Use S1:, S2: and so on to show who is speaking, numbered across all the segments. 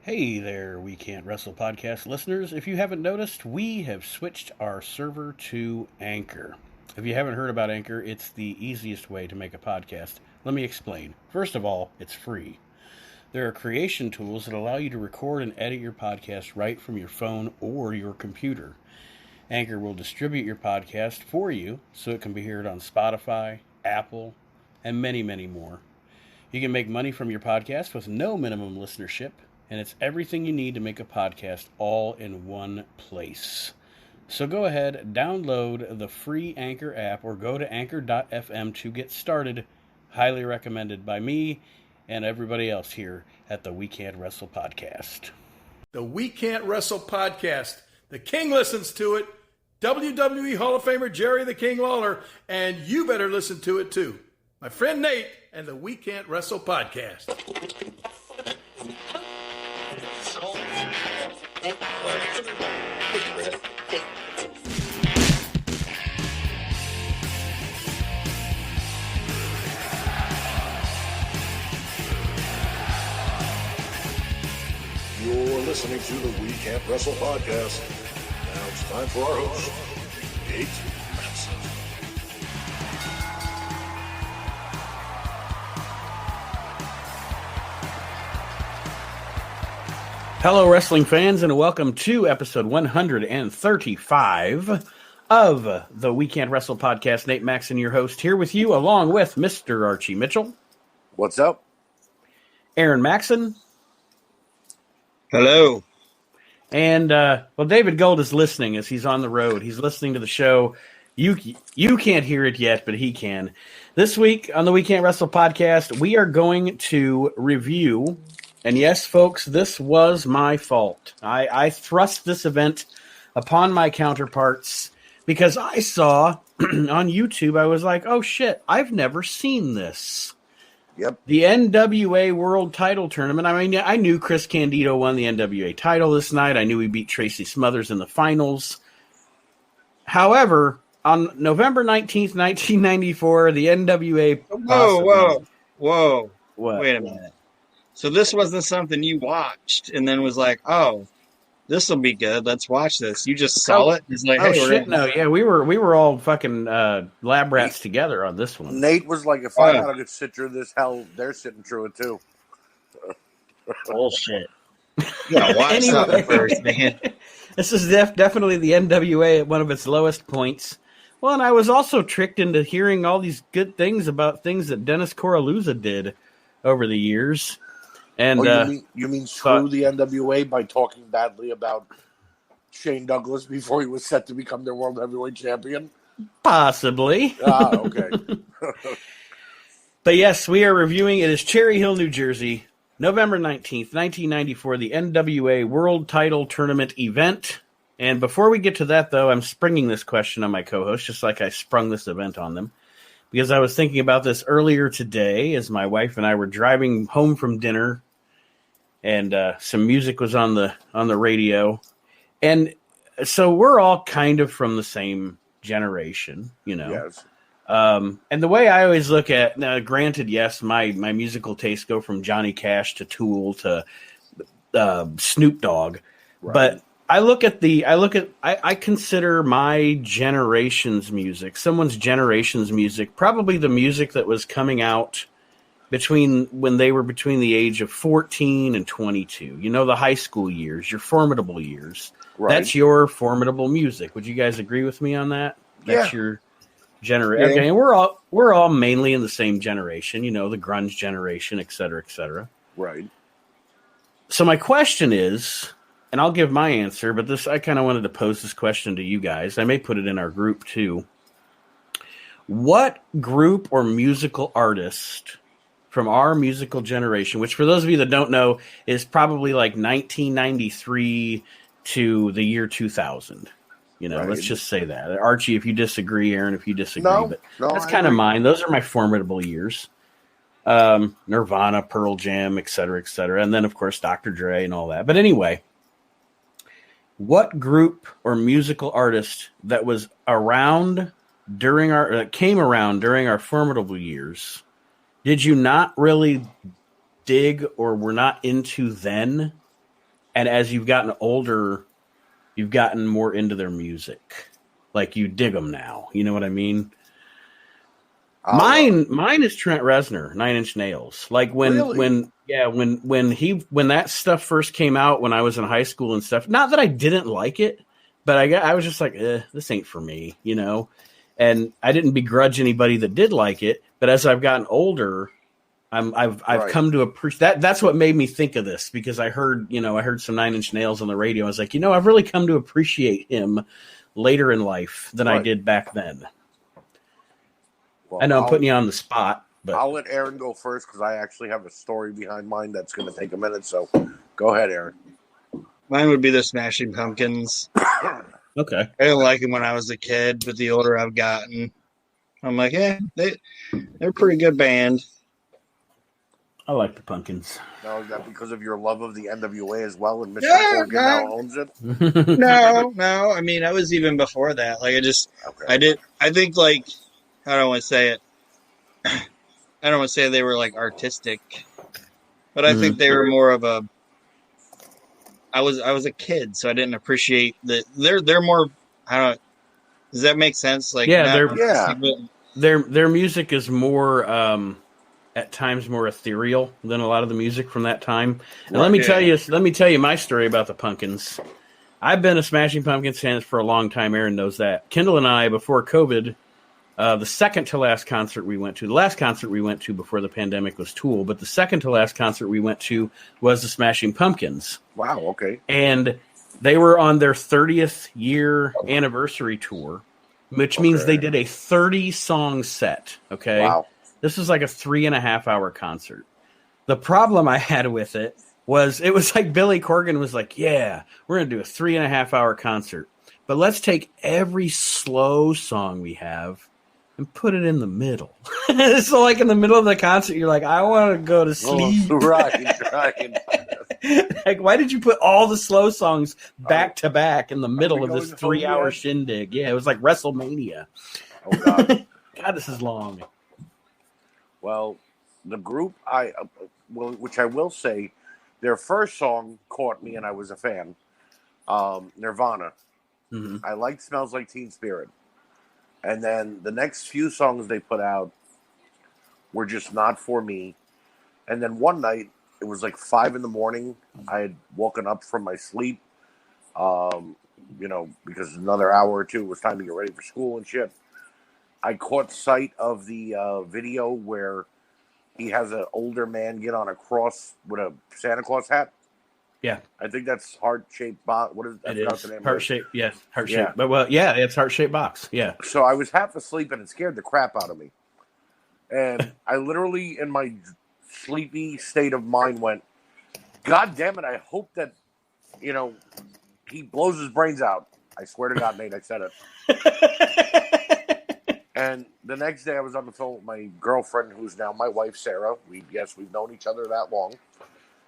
S1: Hey there, We Can't Wrestle podcast listeners. If you haven't noticed, we have switched our server to Anchor. If you haven't heard about Anchor, it's the easiest way to make a podcast. Let me explain. First of all, it's free. There are creation tools that allow you to record and edit your podcast right from your phone or your computer. Anchor will distribute your podcast for you so it can be heard on Spotify, Apple, and many, many more. You can make money from your podcast with no minimum listenership, and it's everything you need to make a podcast all in one place. So go ahead, download the free Anchor app or go to anchor.fm to get started. Highly recommended by me and everybody else here at the We Can't Wrestle podcast.
S2: The We Can't Wrestle podcast. The King listens to it. WWE Hall of Famer Jerry the King Lawler. And you better listen to it too. My friend Nate and the We Can't Wrestle podcast.
S3: You're listening to the We Can't Wrestle podcast. Now it's time for our host, Nate Matson.
S1: Hello, wrestling fans, and welcome to episode 135 of the We Can't Wrestle podcast. Nate Maxon, your host, here with you, along with Mr. Archie Mitchell.
S3: What's up?
S1: Aaron Maxon.
S4: Hello.
S1: And, David Gold is listening as he's on the road. He's listening to the show. You can't hear it yet, but he can. This week on the We Can't Wrestle podcast, we are going to review, and yes, folks, this was my fault. I thrust this event upon my counterparts because I saw on YouTube, I was like, oh shit, I've never seen this.
S3: Yep.
S1: The NWA World Title Tournament. I mean, I knew Chris Candido won the NWA title this night. I knew he beat Tracy Smothers in the finals. However, on November 19th, 1994, the NWA...
S4: Whoa.
S1: What?
S4: Wait a minute. So this wasn't something you watched and then was like, oh, this will be good. Let's watch this. You just saw it? It's like,
S1: we were all fucking lab rats together on this one.
S3: Nate was like, if I had to sit through this, hell, they're sitting through it too.
S4: Bullshit. Yeah, watch something first, man.
S1: This is definitely the NWA at one of its lowest points. Well, and I was also tricked into hearing all these good things about things that Dennis Coraluzza did over the years. And
S3: you mean screw the NWA by talking badly about Shane Douglas before he was set to become their World Heavyweight Champion?
S1: Possibly.
S3: Okay.
S1: But yes, we are reviewing. It is Cherry Hill, New Jersey, November 19th, 1994, the NWA World Title Tournament event. And before we get to that, though, I'm springing this question on my co-host, just like I sprung this event on them, because I was thinking about this earlier today as my wife and I were driving home from dinner. And some music was on the radio. And so we're all kind of from the same generation, you know.
S3: Yes.
S1: And the way I always look at, now, granted, yes, my musical tastes go from Johnny Cash to Tool to Snoop Dogg. Right. But I consider my generation's music, someone's generation's music, probably the music that was coming out when they were between the age of 14 and 22, you know, the high school years, your formidable years. Right. That's your formidable music. Would you guys agree with me on that? That's your generation. Okay, and we're all mainly in the same generation, you know, the grunge generation, et cetera, et cetera.
S3: Right.
S1: So my question is, and I'll give my answer, but I kind of wanted to pose this question to you guys. I may put it in our group too. What group or musical artist from our musical generation, which for those of you that don't know is probably like 1993 to the year 2000. You know, Let's just say that. Archie, if you disagree, Aaron, if you disagree, but that's kind of mine. Those are my formidable years. Nirvana, Pearl Jam, et cetera, and then of course Dr. Dre and all that. But anyway, what group or musical artist that was around came around during our formidable years did you not really dig or were not into then And as you've gotten older, you've gotten more into their music. Like you dig them now. You know what I mean? Mine is Trent Reznor, 9 Inch Nails. Like when that stuff first came out when I was in high school and stuff. Not that I didn't like it, but I was just like, this ain't for me, you know. And I didn't begrudge anybody that did like it. But as I've gotten older, I've come to appreciate that. That's what made me think of this, because I heard some 9 Inch Nails on the radio. I was like, I've really come to appreciate him later in life than I did back then. Well, I know I'm putting you on the spot, but
S3: I'll let Aaron go first because I actually have a story behind mine that's going to take a minute. So go ahead, Aaron.
S4: Mine would be the Smashing Pumpkins.
S1: Okay.
S4: I didn't like them when I was a kid, but the older I've gotten, I'm like, they're a pretty good band.
S1: I like the Pumpkins.
S3: Now, is that because of your love of the NWA as well, and Mr. Corgan now owns it?
S4: No. I mean, I was even before that. Like, I think, like, I don't want to say it. I don't want to say they were, like, artistic, but I think they were more of a. I was a kid, so I didn't appreciate that. They're more. I don't. Does that make sense? Like,
S1: their music is more. At times more ethereal than a lot of the music from that time. And let me tell you my story about the Pumpkins. I've been a Smashing Pumpkins fan for a long time. Aaron knows that. Kendall and I, before COVID, the second to last concert we went to, the last concert we went to before the pandemic was Tool, but the second to last concert we went to was the Smashing Pumpkins.
S3: Wow, okay.
S1: And they were on their 30th year anniversary tour, which means they did a 30-song set, okay?
S3: Wow.
S1: This was like a 3.5-hour concert. The problem I had with it was like Billy Corgan was like, yeah, we're going to do a 3.5-hour concert, but let's take every slow song we have and put it in the middle. So like in the middle of the concert, you're like, I want to go to sleep.
S3: Right.
S1: Like, why did you put all the slow songs back to back in the middle of this 3-hour shindig? Yeah, it was like WrestleMania.
S3: Oh, God.
S1: God, this is long.
S3: Well, the group, which I will say, their first song caught me and I was a fan. Nirvana.
S1: Mm-hmm.
S3: I liked Smells Like Teen Spirit. And then the next few songs they put out were just not for me. And then one night, it was like 5 a.m. I had woken up from my sleep, because another hour or two it was time to get ready for school and shit. I caught sight of the video where he has an older man get on a cross with a Santa Claus hat.
S1: Yeah.
S3: I think that's heart-shaped box. What is that?
S1: It is.
S3: The name
S1: Heart-shaped, yes. Heart-shaped.
S3: Yeah.
S1: But, it's heart-shaped box. Yeah.
S3: So I was half asleep and it scared the crap out of me. And I literally, in my sleepy state of mind, went, God damn it, I hope that, he blows his brains out. I swear to God, Nate, I said it. And the next day I was on the phone with my girlfriend, who's now my wife, Sarah. We've known each other that long.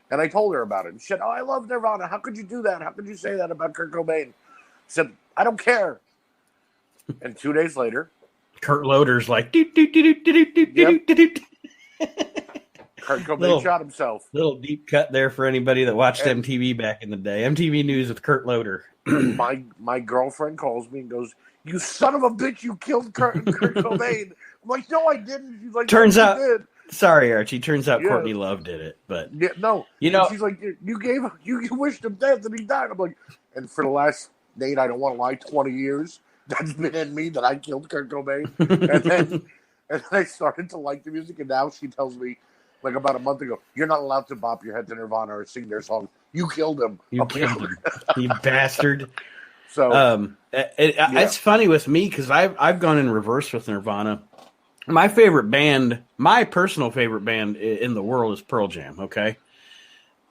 S3: And I told her about it. And she said, I love Nirvana. How could you do that? How could you say that about Kurt Cobain? I said, I don't care. And 2 days later,
S1: Kurt Loder's like,
S3: Kurt Cobain shot himself.
S1: Little deep cut there for anybody that watched MTV back in the day. MTV News with Kurt Loder.
S3: My girlfriend calls me and goes, you son of a bitch, you killed Kurt Cobain. I'm like, no, I didn't. She's like,
S1: turns out,
S3: did.
S1: Sorry, Archie. Turns out Courtney Love did it, but
S3: no. And she's like, you wished him death and he died. I'm like, and for the last, Nate, I don't want to lie, 20 years, that's been in me that I killed Kurt Cobain. and then I started to like the music, and now she tells me, like about a month ago, you're not allowed to bop your head to Nirvana or sing their song. You killed him.
S1: You killed him. You bastard.
S3: So
S1: it's funny with me because I've gone in reverse with Nirvana. My personal favorite band in the world is Pearl Jam. Okay,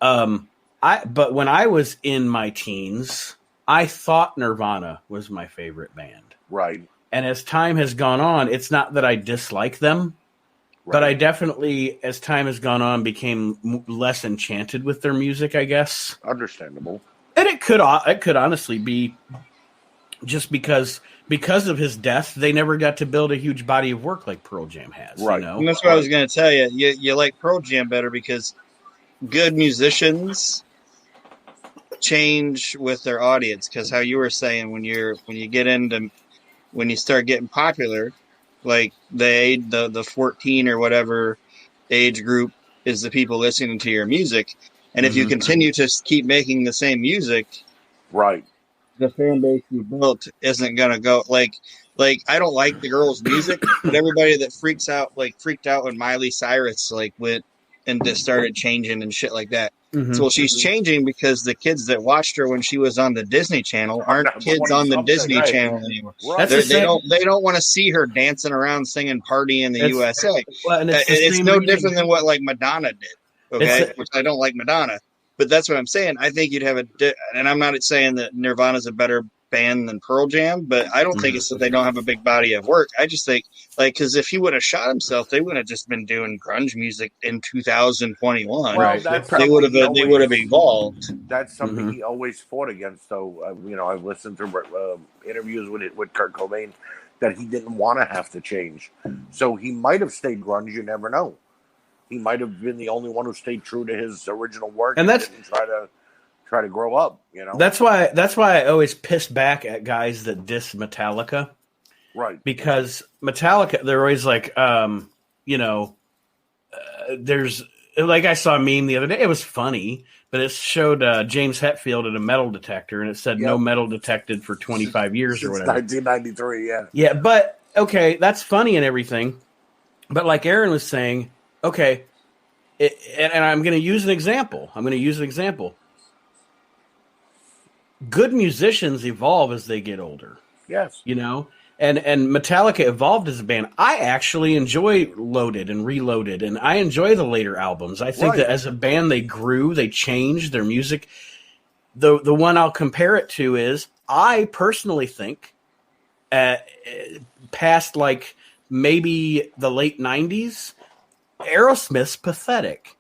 S1: but when I was in my teens, I thought Nirvana was my favorite band.
S3: Right.
S1: And as time has gone on, it's not that I dislike them, but I definitely, as time has gone on, became less enchanted with their music, I guess.
S3: Understandable.
S1: And it could honestly be just because of his death, they never got to build a huge body of work like Pearl Jam has.
S3: Right.
S4: And that's what I was going to tell you. You like Pearl Jam better because good musicians change with their audience, because how you were saying when you start getting popular, like the 14 or whatever age group is the people listening to your music, and if you continue to keep making the same music,
S3: right,
S4: the fan base you built isn't gonna go like I don't like the girls' music, but everybody that freaked out when Miley Cyrus went and just started changing and shit like that. So she's changing because the kids that watched her when she was on the Disney Channel aren't kids on the Disney Channel anymore.
S3: Right.
S4: They don't want to see her dancing around singing "Party in the USA." Well, it's no different than what Madonna did. Okay, which I don't like Madonna, but that's what I'm saying. I think you'd have and I'm not saying that Nirvana's a better band than Pearl Jam, but I don't think it's that they don't have a big body of work. I just think because if he would have shot himself, they wouldn't have just been doing grunge music in 2021.
S3: Well,
S4: they would have evolved.
S3: That's something he always fought against. So I've listened to interviews with Kurt Cobain that he didn't want to have to change. So he might have stayed grunge. You never know. He might have been the only one who stayed true to his original work and didn't try to grow up,
S1: That's why I always piss back at guys that diss Metallica.
S3: Right.
S1: Because Metallica, they're always like, there's I saw a meme the other day. It was funny, but it showed James Hetfield at a metal detector, and it said no metal detected for 25 years or whatever.
S3: 1993, yeah.
S1: Yeah, but okay, that's funny and everything. But like Aaron was saying, okay, and I'm going to use an example. Good musicians evolve as they get older.
S3: Yes.
S1: And Metallica evolved as a band. I actually enjoy Loaded and Reloaded, and I enjoy the later albums. I think that as a band, they grew, they changed their music. The one I'll compare it to is, I personally think, past maybe the late 90s, Aerosmith's pathetic.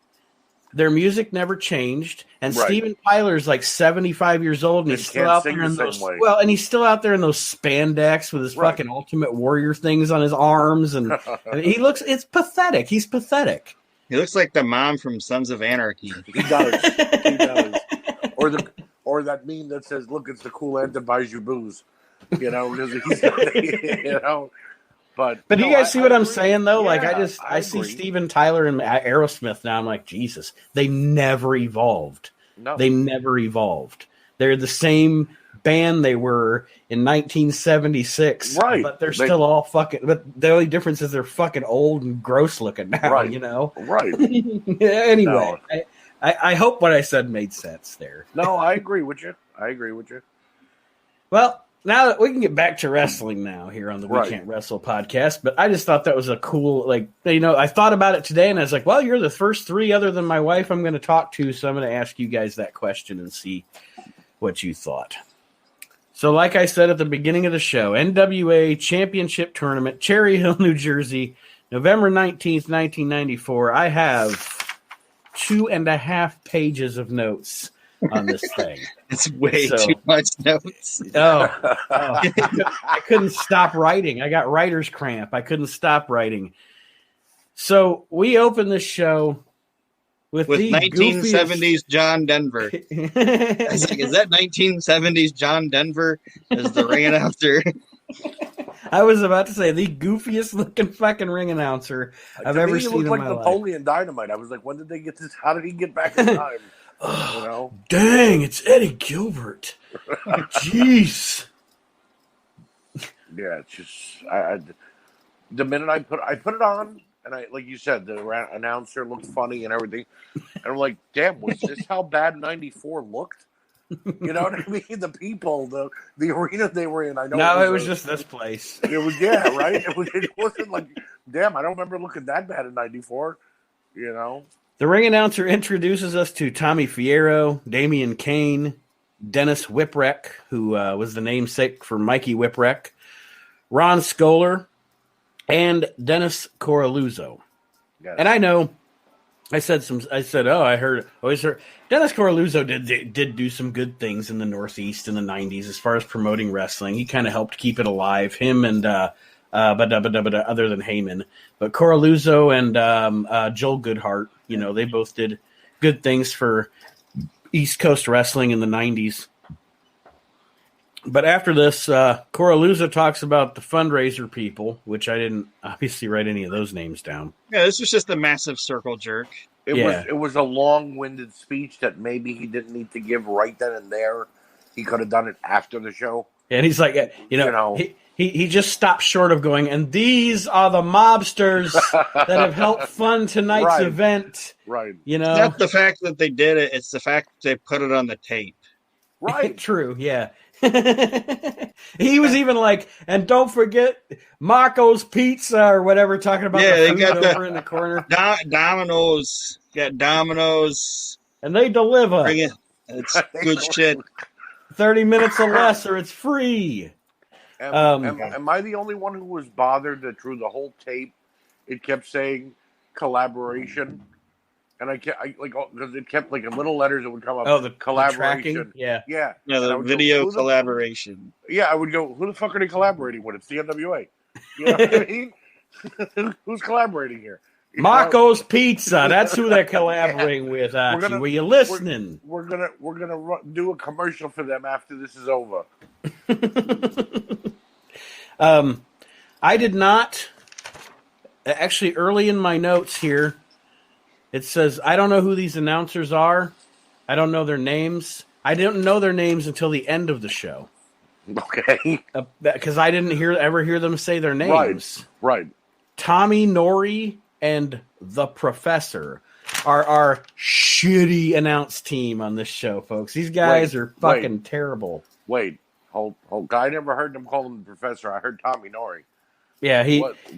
S1: Their music never changed, and Steven Tyler's 75 years old, and he's still out there in those. Well, and he's still out there in those spandex with his fucking Ultimate Warrior things on his arms, and it's pathetic. He's pathetic.
S4: He looks like the mom from Sons of Anarchy.
S3: He does. He does. Or that meme that says, "Look, it's the cool aunt that buys you booze." Because he's But
S1: do you guys see what I'm saying, though? Yeah, I see Steven Tyler and Aerosmith now. I'm like, Jesus, they never evolved. No. They never evolved. They're the same band they were in 1976. Right. But they're still all fucking, but the only difference is they're fucking old and gross looking now,
S3: Right.
S1: Anyway, no. I hope what I said made sense there.
S3: No, I agree with you.
S1: Well, now we can get back to wrestling now here on the We Can't Wrestle podcast, but I just thought that was a cool, I thought about it today and I was like, well, you're the first three other than my wife I'm going to talk to, so I'm going to ask you guys that question and see what you thought. So like I said at the beginning of the show, NWA Championship Tournament, Cherry Hill, New Jersey, November 19th, 1994. I have 2.5 pages of notes on this thing.
S4: It's way too much notes.
S1: I couldn't stop writing. I got writer's cramp. I couldn't stop writing. So we opened this show with the
S4: 1970s John Denver. Is that 1970s John Denver as the ring announcer?
S1: I was about to say the goofiest looking fucking ring announcer I've ever seen in my life. He looked
S3: like Napoleon Dynamite. I was like, when did they get this? How did he get back in time?
S1: Dang, it's Eddie Gilbert. Jeez.
S3: Yeah, it's just the minute I put it on, and I, like you said, the announcer looked funny and everything, and I'm like, damn, was this how bad '94 looked? You know what I mean? The people, the arena they were in. I know.
S1: No, it was just this place.
S3: It was right. It wasn't like, damn, I don't remember looking that bad in '94.
S1: The ring announcer introduces us to Tommy Fierro, Damian Kane, Dennis Whipwreck, who was the namesake for Mikey Whipwreck, Ron Scholar, and Dennis Coralluzzo. Yes. And I know, I always heard Dennis Coralluzzo did do some good things in the Northeast in the 90s as far as promoting wrestling. He kind of helped keep it alive. Him and but other than Heyman, but Coralluzzo and Joel Goodhart, they both did good things for East Coast wrestling in the 90s. But after this, Coraluzza talks about the fundraiser people, which I didn't obviously write any of those names down.
S4: Yeah, this was just a massive circle jerk.
S3: It was a long-winded speech that maybe he didn't need to give right then and there. He could have done it after the show.
S1: And he's like, he just stopped short of going, and these are the mobsters that have helped fund tonight's event.
S3: Right.
S1: You know,
S4: It's not the fact that they did it; it's the fact that they put it on the tape.
S3: Right.
S1: True. Yeah. He was even like, and don't forget Marco's Pizza or whatever, talking about the food over in the corner.
S4: Domino's, got Domino's,
S1: and they deliver.
S4: It's good shit.
S1: 30 minutes or less, or it's free.
S3: Am I the only one who was bothered that through the whole tape it kept saying collaboration? And because it kept like in little letters that would come up.
S1: Oh, the
S3: collaboration.
S1: The yeah.
S3: Yeah.
S4: No, the video collaboration.
S3: I would go, who the fuck are they collaborating with? It's the NWA. You know what I mean? Who's collaborating here?
S1: Marco's Pizza. That's who they're collaborating with. Were you listening?
S3: We're gonna do a commercial for them after this is over.
S1: I did not. Actually, early in my notes here, it says, I don't know who these announcers are. I don't know their names. I didn't know their names until the end of the show.
S3: Okay.
S1: Because I didn't ever hear them say their names.
S3: Right.
S1: Tommy Nori and the Professor are our shitty announce team on this show, folks. These guys are fucking terrible.
S3: Hold. I never heard them call him the Professor. I heard Tommy Nori.
S1: Yeah,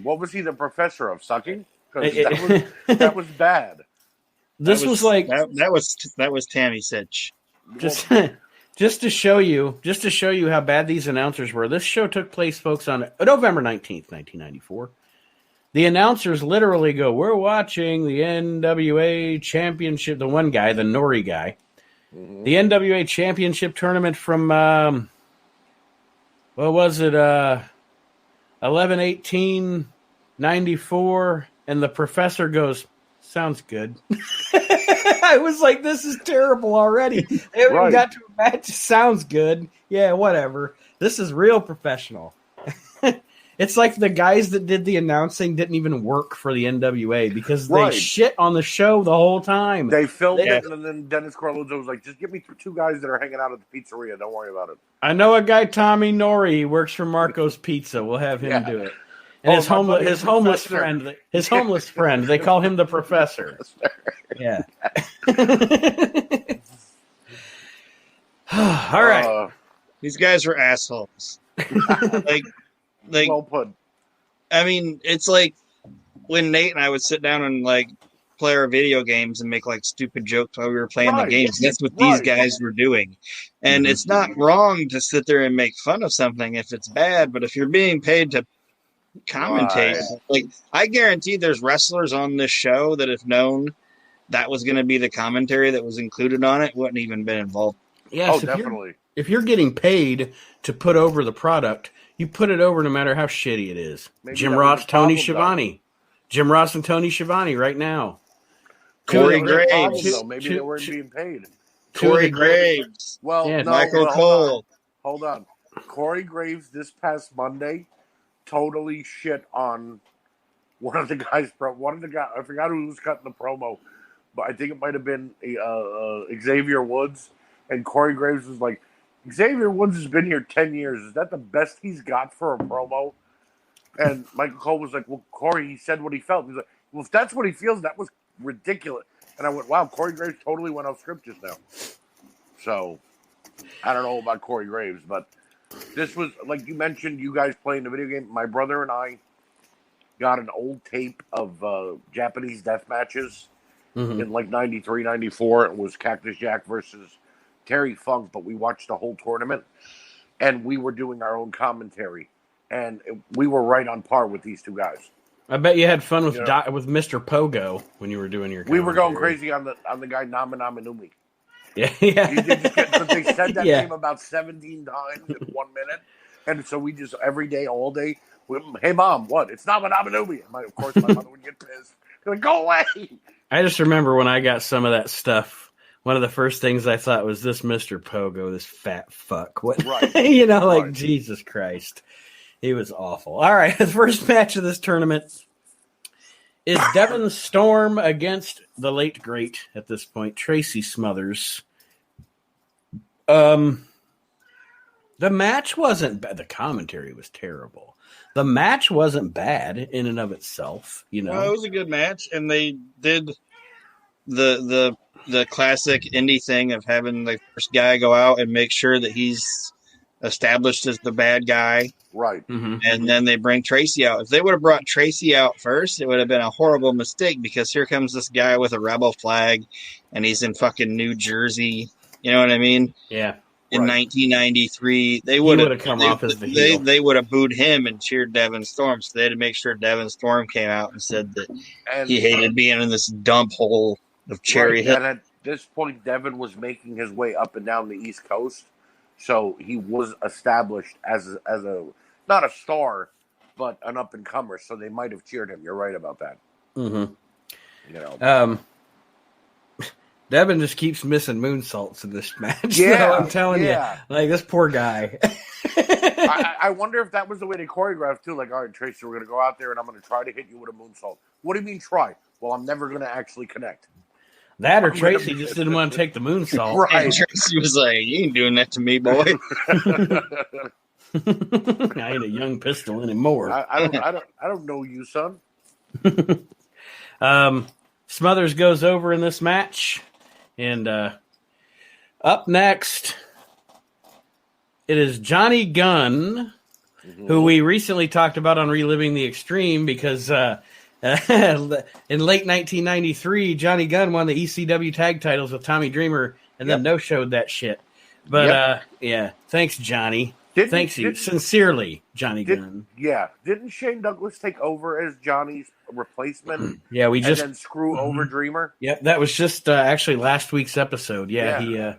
S3: What was he the professor of? Sucking? Because that was bad.
S1: This was like
S4: that was Tammy Sitch.
S1: Just to show you how bad these announcers were. This show took place, folks, on November 19th, 1994. The announcers literally go, "We're watching the NWA Championship." The one guy, the Nori guy, the NWA Championship tournament from what was it? 11/18/94. And the Professor goes, sounds good. I was like, this is terrible already. They haven't even got to a match. Sounds good. Yeah, whatever. This is real professional. It's like the guys that did the announcing didn't even work for the NWA because they shit on the show the whole time.
S3: They filmed it, and then Dennis Coraluzzo was like, just give me two guys that are hanging out at the pizzeria. Don't worry about it.
S1: I know a guy, Tommy Nori. He works for Marco's Pizza. We'll have him do it. And his homeless friend, they call him the Professor. Yeah. All right.
S4: These guys are assholes. like,
S3: well put.
S4: I mean, it's like when Nate and I would sit down and like play our video games and make like stupid jokes while we were playing the games. That's what these guys were doing. And it's not wrong to sit there and make fun of something if it's bad, but if you're being paid to commentate, like I guarantee there's wrestlers on this show that if known that was going to be the commentary that was included on it, wouldn't even been involved.
S1: Yes,
S3: definitely.
S1: If you're getting paid to put over the product, you put it over no matter how shitty it is.
S3: Maybe
S1: Jim Ross, Tony Schiavone. Jim Ross and Tony Schiavone right now.
S4: Corey Graves.
S3: Maybe they weren't being paid.
S4: Corey Graves.
S3: Well, no,
S4: Michael Cole.
S3: Hold on. Corey Graves this past Monday totally shit on one of the guys. I forgot who was cutting the promo, but I think it might have been Xavier Woods. And Corey Graves was like, Xavier Woods has been here 10 years. Is that the best he's got for a promo? And Michael Cole was like, well, Corey, he said what he felt. He's like, well, if that's what he feels, that was ridiculous. And I went, wow, Corey Graves totally went off script just now. So, I don't know about Corey Graves, but this was, like you mentioned, you guys playing the video game. My brother and I got an old tape of Japanese death matches in like 93, 94. It was Cactus Jack versus Terry Funk, but we watched the whole tournament, and we were doing our own commentary, and we were right on par with these two guys.
S1: I bet you had fun with with Mr. Pogo when you were doing your commentary.
S3: We were going crazy on the guy Nama Nama Numi.
S1: Yeah.
S3: But they said that name about 17 times in 1 minute, and so we just every day, all day. Hey, Mom, what? It's Nama Nama Numi. Of course, my mother would get pissed. Like, go away.
S1: I just remember when I got some of that stuff one of the first things I thought was this Mr. Pogo, this fat fuck. What,
S3: Right.
S1: Like Jesus Christ. He was awful. All right, the first match of this tournament is Devin Storm against the late great at this point, Tracy Smothers. The match wasn't bad. The commentary was terrible. The match wasn't bad in and of itself,
S4: Well, it was a good match, and they did the classic indie thing of having the first guy go out and make sure that he's established as the bad guy.
S3: Right.
S1: Mm-hmm.
S4: And then they bring Tracy out. If they would have brought Tracy out first, it would have been a horrible mistake because here comes this guy with a rebel flag and he's in fucking New Jersey. You know what I mean?
S1: Yeah.
S4: In 1993, they
S1: would
S4: would
S1: have come off as the heel.
S4: They would have booed him and cheered Devin Storm. So they had to make sure Devin Storm came out and said that he hated being in this dump hole of Cherry Hill.
S3: And at this point, Devin was making his way up and down the East Coast. So he was established as a not a star, but an up and comer. So they might have cheered him. You're right about that.
S1: Mm-hmm. Devin just keeps missing moonsaults in this match.
S3: Yeah,
S1: so I'm telling you, like this poor guy.
S3: I wonder if that was the way they choreographed too. Like, all right, Tracy, we're going to go out there and I'm going to try to hit you with a moonsault. What do you mean try? Well, I'm never going to actually connect.
S1: That or Tracy just didn't want to take the moonsault.
S3: Right.
S4: And Tracy was like, "You ain't doing that to me, boy."
S1: I ain't a young pistol anymore.
S3: I don't know you, son.
S1: Smothers goes over in this match. And up next, it is Johnny Gunn, who we recently talked about on Reliving the Extreme because in late 1993, Johnny Gunn won the ECW tag titles with Tommy Dreamer and then no-showed that shit. But, thanks, Johnny. Thanks you. Sincerely, Johnny Gunn.
S3: Yeah. Didn't Shane Douglas take over as Johnny's replacement?
S1: Yeah, and
S3: then screw over Dreamer?
S1: Yeah, that was just actually last week's episode. Yeah.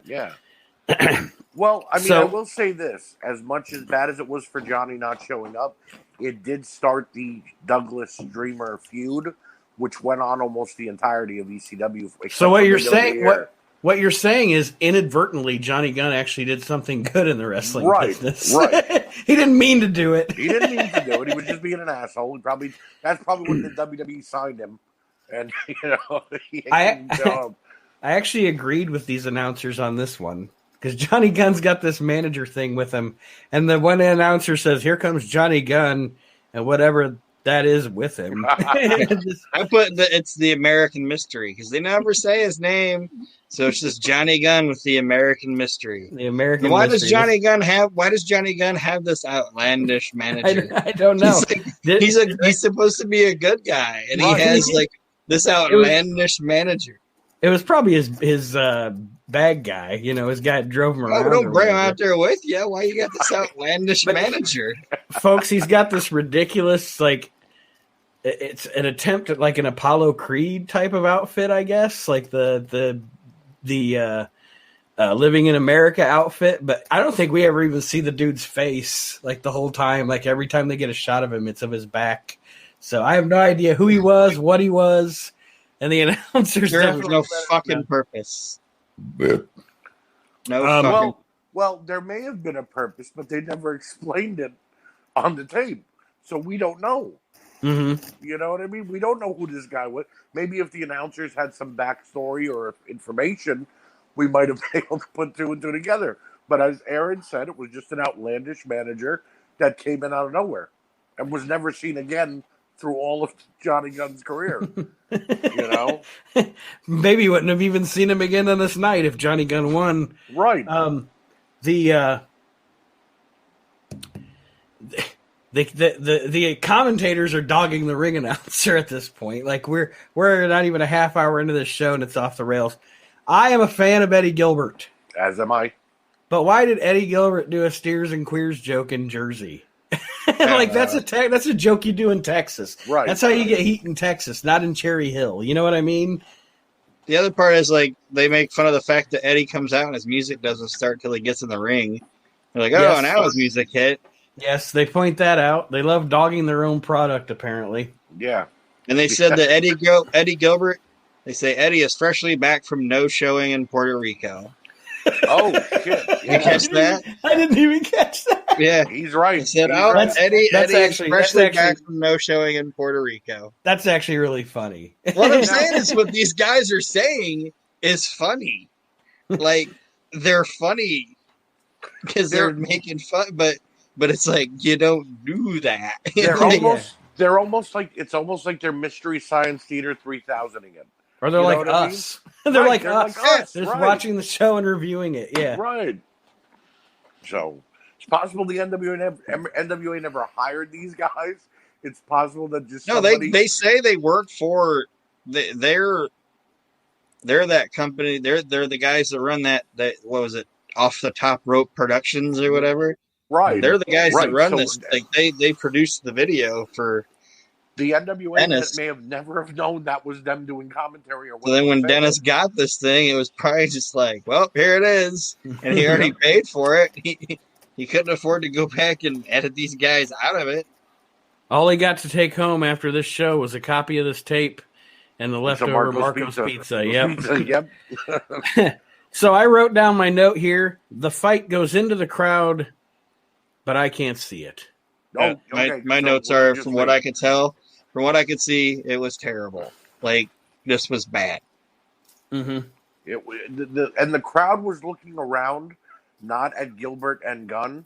S3: Well, I mean, I will say this. As much as bad as it was for Johnny not showing up, it did start the Douglas-Dreamer feud, which went on almost the entirety of ECW.
S1: So what you're saying... What you're saying is inadvertently Johnny Gunn actually did something good in the wrestling business.
S3: Right.
S1: He didn't mean to do it.
S3: He didn't mean to do it. He was just being an asshole. That's probably when the WWE signed him. And,
S1: I actually agreed with these announcers on this one because Johnny Gunn's got this manager thing with him. And the one announcer says, "Here comes Johnny Gunn," and whatever that is with him.
S4: I put it's the American Mystery because they never say his name. So it's just Johnny Gunn with the American Mystery.
S1: The American
S4: Why
S1: Mystery.
S4: Why does Johnny Gunn have this outlandish manager?
S1: I don't know.
S4: He's supposed to be a good guy, and he has like this outlandish manager.
S1: It was probably his bag guy. His guy drove him around.
S4: Oh, don't bring him out there with you. Why you got this outlandish manager?
S1: Folks, he's got this ridiculous it's an attempt at like an Apollo Creed type of outfit, I guess, like the Living in America outfit, but I don't think we ever even see the dude's face like the whole time. Like every time they get a shot of him, it's of his back. So I have no idea who he was, what he was, and the announcers
S4: there was no fucking purpose. No.
S3: Well, there may have been a purpose, but they never explained it on the tape, so we don't know.
S1: Mm-hmm.
S3: You know what I mean? We don't know who this guy was. Maybe if the announcers had some backstory or information, we might have been able to put two and two together. But as Aaron said, it was just an outlandish manager that came in out of nowhere and was never seen again through all of Johnny Gunn's career.
S1: Maybe wouldn't have even seen him again on this night if Johnny Gunn won.
S3: Right.
S1: The commentators are dogging the ring announcer at this point. Like we're not even a half hour into this show and it's off the rails. I am a fan of Eddie Gilbert.
S3: As am I.
S1: But why did Eddie Gilbert do a steers and queers joke in Jersey? That's a joke you do in Texas.
S3: Right.
S1: That's how you get heat in Texas, not in Cherry Hill. You know what I mean?
S4: The other part is like they make fun of the fact that Eddie comes out and his music doesn't start till he gets in the ring. They're like, "Oh, now his music hit."
S1: Yes, they point that out. They love dogging their own product, apparently.
S3: Yeah.
S4: And they said that Eddie Gilbert They say Eddie is freshly back from no showing in Puerto Rico.
S3: Oh shit!
S4: You catch that?
S1: I didn't even catch that.
S4: Yeah,
S3: He's right.
S4: I said,
S3: He's
S4: "Oh,
S3: right.
S4: Eddie is freshly
S1: actually
S4: back from no showing in Puerto Rico."
S1: That's actually really funny.
S4: What I'm saying is, what these guys are saying is funny. Like they're funny because they're making fun, but it's like you don't do that.
S3: They're almost like it's almost like they're Mystery Science Theater 3000 again.
S1: Or they're like us. They're like us. Just watching the show and reviewing it. Yeah.
S3: Right. So it's possible the NWA never hired these guys. It's possible that just
S4: they say they work for they're that company. They're the guys that run that what was it, Off the Top Rope Productions or whatever.
S3: Right.
S4: They're the guys that run this. Like they produced the video for
S3: the NWA.
S4: Dennis.
S3: May have never have known that was them doing commentary or.
S4: So then when Dennis got this thing, it was probably just like, well, here it is, and he already paid for it. He couldn't afford to go back and edit these guys out of it.
S1: All he got to take home after this show was a copy of this tape and the leftover Marco's Pizza. Yep.
S3: Yep.
S1: So I wrote down my note here. The fight goes into the crowd, but I can't see it.
S3: Oh, okay.
S4: My notes are, from what I could tell, from what I could see, it was terrible. Like, this was bad.
S1: Mm-hmm.
S3: And the crowd was looking around, not at Gilbert and Gunn,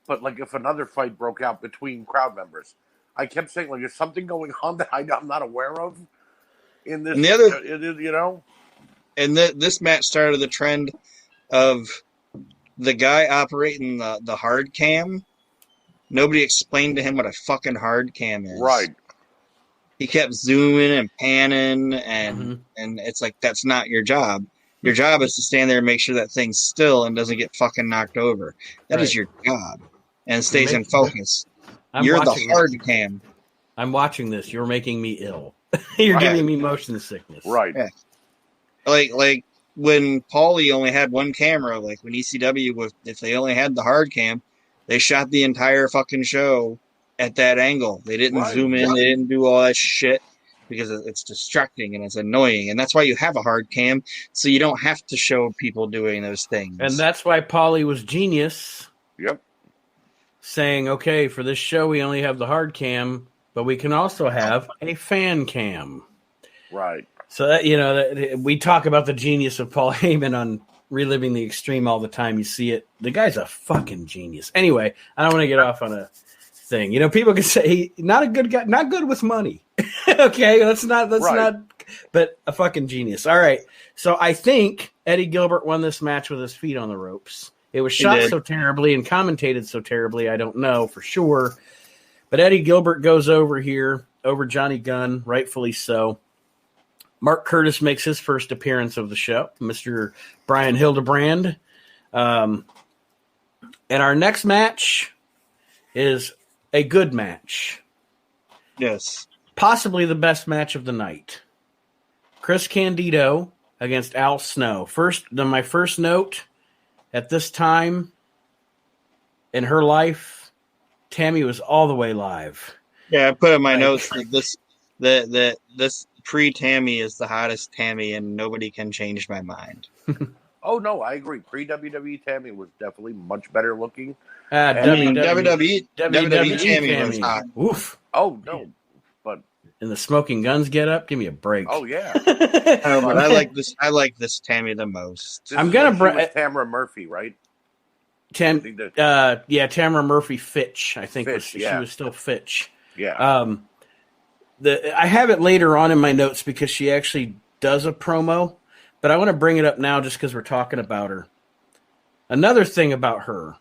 S3: but like if another fight broke out between crowd members. I kept saying, like, is something going on that I'm not aware of in this?
S4: And the other, And this match started the trend of the guy operating the hard cam. Nobody explained to him what a fucking hard cam is.
S3: Right.
S4: He kept zooming and panning, and it's like, that's not your job. Your job is to stand there and make sure that thing's still and doesn't get fucking knocked over. That is your job. And stays in focus. You're the hard cam.
S1: I'm watching this. You're making me ill. You're giving me motion sickness.
S3: Right.
S4: Yeah. Like when Paulie only had one camera, like when ECW, if they only had the hard cam, they shot the entire fucking show at that angle. They didn't zoom in. They didn't do all that shit because it's distracting and it's annoying. And that's why you have a hard cam, so you don't have to show people doing those things.
S1: And that's why Paulie was genius.
S3: Yep.
S1: Saying, okay, for this show we only have the hard cam, but we can also have a fan cam.
S3: Right.
S1: So that, we talk about the genius of Paul Heyman on Reliving the Extreme all the time. You see it. The guy's a fucking genius. Anyway, I don't want to get off on a thing. People can say not a good guy, not good with money. Okay, let's not, but a fucking genius. All right. So I think Eddie Gilbert won this match with his feet on the ropes. It was shot so terribly and commentated so terribly, I don't know for sure. But Eddie Gilbert goes over Johnny Gunn, rightfully so. Mark Curtis makes his first appearance of the show, Mr. Brian Hildebrand. And our next match is a good match.
S4: Yes.
S1: Possibly the best match of the night. Chris Candido against Al Snow. My first note, at this time in her life, Tammy was all the way live.
S4: Yeah, I put in my notes that this pre-Tammy is the hottest Tammy, and nobody can change my mind.
S3: Oh, no, I agree. Pre-WWE Tammy was definitely much better looking.
S4: WWE Tammy was hot.
S1: Oof.
S3: Oh, no. But
S1: and the Smoking Guns get up? Give me a break.
S3: Oh, yeah.
S4: But I like this Tammy the most.
S1: I'm going to
S3: Tamara Murphy, right?
S1: Tamara Murphy Fitch, I think. She was still Fitch.
S3: Yeah.
S1: I have it later on in my notes because she actually does a promo, but I want to bring it up now just because we're talking about her. Another thing about her,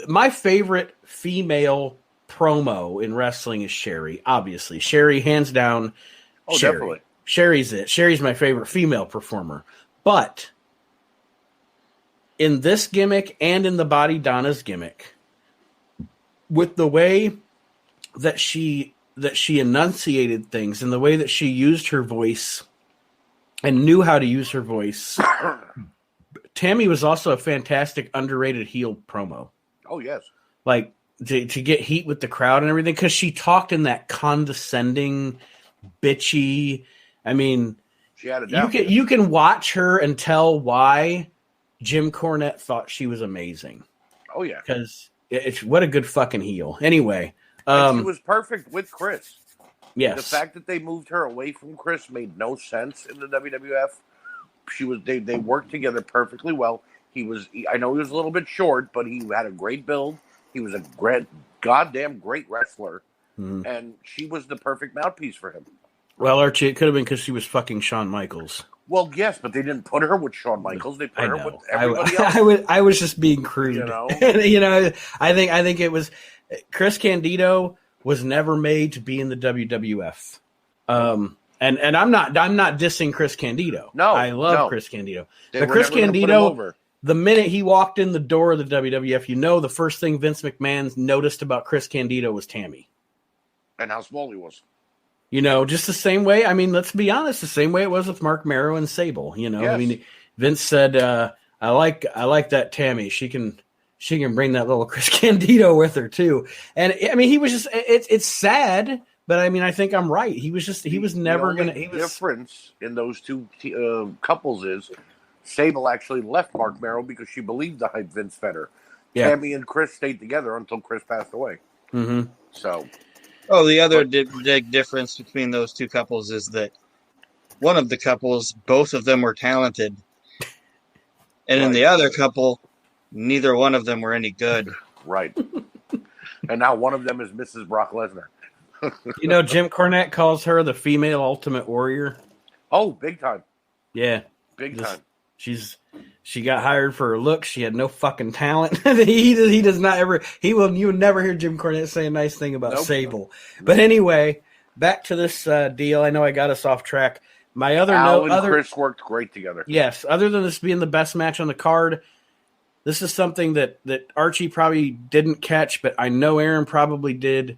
S1: my favorite female promo in wrestling is Sherry, obviously. Sherry, hands down.
S3: Oh,
S1: Sherry.
S3: definitely.
S1: Sherry's it. Sherry's my favorite female performer. But in this gimmick and in the Body Donna's gimmick, with the way that she enunciated things and the way that she used her voice and knew how to use her voice, Tammy was also a fantastic underrated heel promo.
S3: Oh, yes.
S1: Like to get heat with the crowd and everything, because she talked in that condescending, bitchy. I mean,
S3: She had it
S1: you can watch her and tell why Jim Cornette thought she was amazing.
S3: Oh yeah,
S1: because it's what a good fucking heel. Anyway,
S3: and she was perfect with Chris.
S1: Yes,
S3: the fact that they moved her away from Chris made no sense in the WWF. They worked together perfectly well. I know he was a little bit short, but he had a great build. He was a goddamn great wrestler, and she was the perfect mouthpiece for him.
S1: Well, Archie, it could have been because she was fucking Shawn Michaels.
S3: Well, yes, but they didn't put her with Shawn Michaels. They put her with everybody else.
S1: I was just being crude. I think it was Chris Candido was never made to be in the WWF. And I'm not dissing Chris Candido.
S3: No,
S1: I love Chris Candido.
S3: But
S1: Chris Candido, the minute he walked in the door of the WWF, the first thing Vince McMahon noticed about Chris Candido was Tammy.
S3: And how small he was.
S1: Just the same way. I mean, let's be honest, the same way it was with Mark Marrow and Sable. Yes. I mean, Vince said, "I like that Tammy. She can bring that little Chris Candido with her too." And I mean, he was just. It's sad, but I mean, I think I'm right. He was never going to. The
S3: difference in those two couples is Sable actually left Mark Marrow because she believed the hype Vince fed her. Yeah. Tammy and Chris stayed together until Chris passed away.
S1: Mm-hmm.
S3: So.
S4: Oh, the other big difference between those two couples is that one of the couples, both of them were talented. And in the other couple, neither one of them were any good.
S3: Right. And now one of them is Mrs. Brock Lesnar.
S1: Jim Cornette calls her the female Ultimate Warrior.
S3: Oh, big time.
S1: Yeah.
S3: Big time.
S1: She got hired for her looks. She had no fucking talent. He does not ever. You would never hear Jim Cornette say a nice thing about Sable. But anyway, back to this deal. I know I got us off track. My other
S3: Al and Chris worked great together.
S1: Yes. Other than this being the best match on the card, this is something that Archie probably didn't catch, but I know Aaron probably did.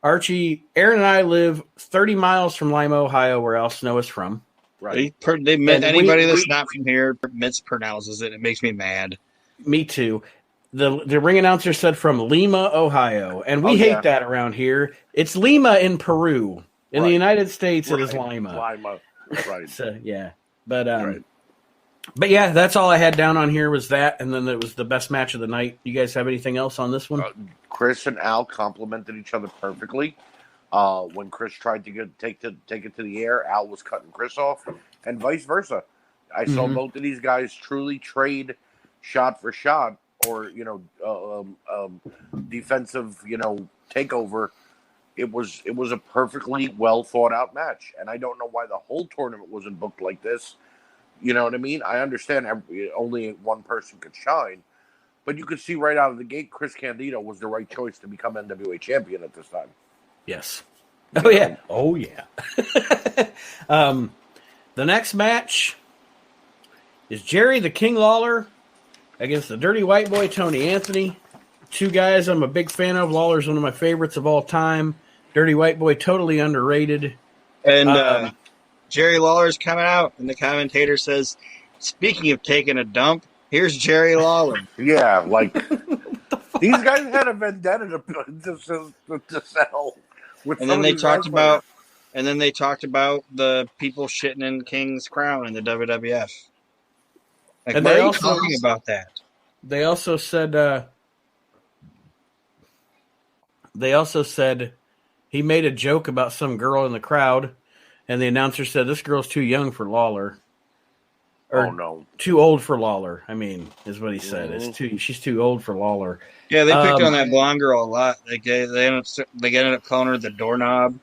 S1: Aaron and I live 30 miles from Lima, Ohio, where Al Snow is from.
S4: Right. Anybody that's not from here mispronounces it. It makes me mad.
S1: Me too. The ring announcer said from Lima, Ohio, and we hate that around here. It's Lima in Peru. In the United States, it is Lima.
S3: Lima, right?
S1: So yeah, but yeah, that's all I had down on here was that, and then it was the best match of the night. You guys have anything else on this one?
S3: Chris and Al complemented each other perfectly. When Chris tried to take it to the air, Al was cutting Chris off, and vice versa. I saw both of these guys truly trade shot for shot, or defensive takeover. It was a perfectly well thought out match, and I don't know why the whole tournament wasn't booked like this. You know what I mean? I understand only one person could shine, but you could see right out of the gate, Chris Candido was the right choice to become NWA champion at this time.
S1: Yes. Oh, yeah. Oh, yeah. The next match is Jerry the King Lawler against the Dirty White Boy, Tony Anthony. Two guys I'm a big fan of. Lawler's one of my favorites of all time. Dirty White Boy, totally underrated.
S4: And Jerry Lawler's coming out, and the commentator says, speaking of taking a dump, here's Jerry Lawler.
S3: Yeah, like, these guys had a vendetta to sell.
S4: And then they talked about the people shitting in King's Crown in the WWF. Like, and why are you talking about that?
S1: They also said he made a joke about some girl in the crowd, and the announcer said this girl's too young for Lawler. Or
S3: no,
S1: too old for Lawler. I mean, is what he said. She's too old for Lawler.
S4: Yeah, they picked on that blonde girl a lot. They ended up calling her the doorknob.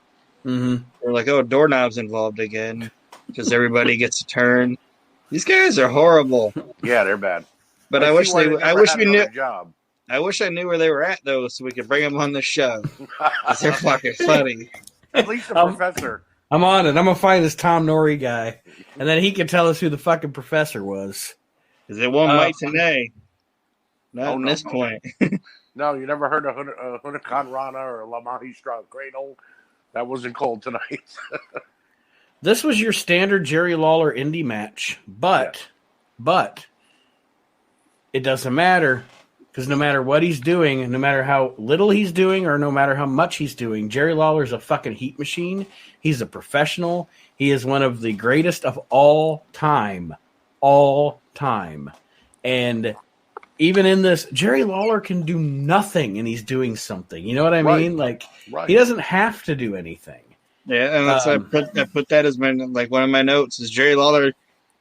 S1: Mm-hmm.
S4: They're like, oh, doorknob's involved again because everybody gets a turn. These guys are horrible.
S3: Yeah, they're bad.
S4: But I wish we knew. Job. I wish I knew where they were at though, so we could bring them on the show. They're fucking funny.
S3: At least the professor.
S1: I'm on it. I'm gonna find this Tom Norrie guy, and then he can tell us who the fucking professor was.
S4: Is it one Mike today? Not at this point.
S3: No, you never heard of Huracan Rana or La Magistra Cradle? That wasn't called tonight.
S1: This was your standard Jerry Lawler indie match, but it doesn't matter Because no matter what he's doing, no matter how little he's doing or no matter how much he's doing, Jerry Lawler's a fucking heat machine. He's a professional. He is one of the greatest of all time. All time. And even in this, Jerry Lawler can do nothing and he's doing something. You know what I mean? Like, he doesn't have to do anything.
S4: Yeah, and that's I put that as my, like, one of my notes is Jerry Lawler,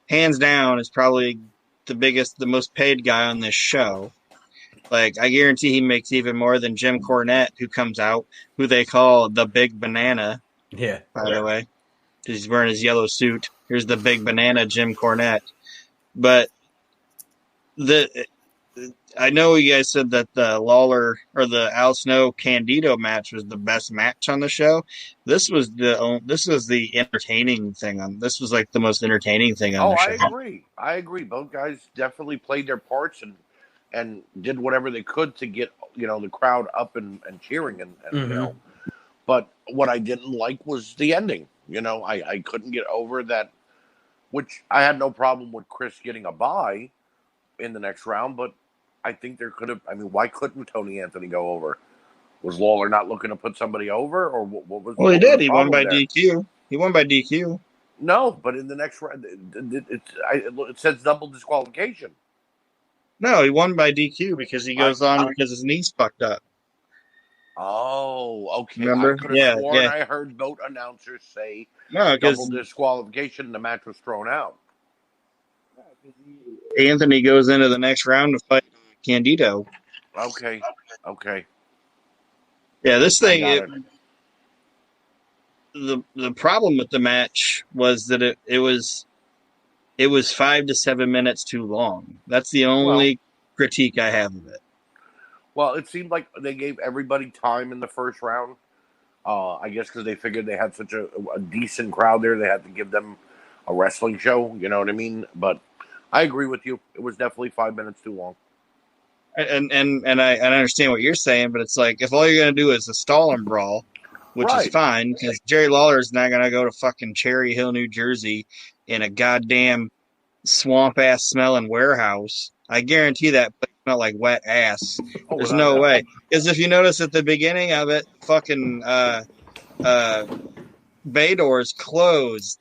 S4: hands down, is probably the most paid guy on this show. Like, I guarantee he makes even more than Jim Cornette, who comes out, who they call the Big Banana.
S1: Yeah.
S4: By the way, he's wearing his yellow suit. Here's the Big Banana, Jim Cornette. But I know you guys said that the Lawler or the Al Snow Candido match was the best match on the show. This was the entertaining thing on. This was like the most entertaining thing on the show.
S3: I agree. Both guys definitely played their parts and did whatever they could to get, the crowd up and cheering and but what I didn't like was the ending. I couldn't get over that, which I had no problem with Chris getting a bye in the next round, but I think there could have, why couldn't Tony Anthony go over? Was Lawler not looking to put somebody over, or what was?
S4: Well, he did. He won by DQ. He won by DQ.
S3: No, but in the next round, it says double disqualification.
S4: No, he won by DQ because he goes on because his knee's fucked up.
S3: Oh, okay.
S4: Remember?
S3: I could have sworn I heard boat announcers say double disqualification and the match was thrown out.
S4: Anthony goes into the next round to fight Candido.
S3: Okay.
S4: Yeah, this thing. The problem with the match was that it was 5 to 7 minutes too long. That's the only critique I have of it.
S3: Well, it seemed like they gave everybody time in the first round. I guess because they figured they had such a decent crowd there, they had to give them a wrestling show. You know what I mean? But I agree with you. It was definitely 5 minutes too long.
S4: And I understand what you're saying, but it's like if all you're going to do is a stall and brawl, which is fine, because Jerry Lawler's not going to go to fucking Cherry Hill, New Jersey in a goddamn swamp-ass smelling warehouse. I guarantee that place smelled like wet ass. There's no way. Because if you notice at the beginning of it, fucking bay doors closed.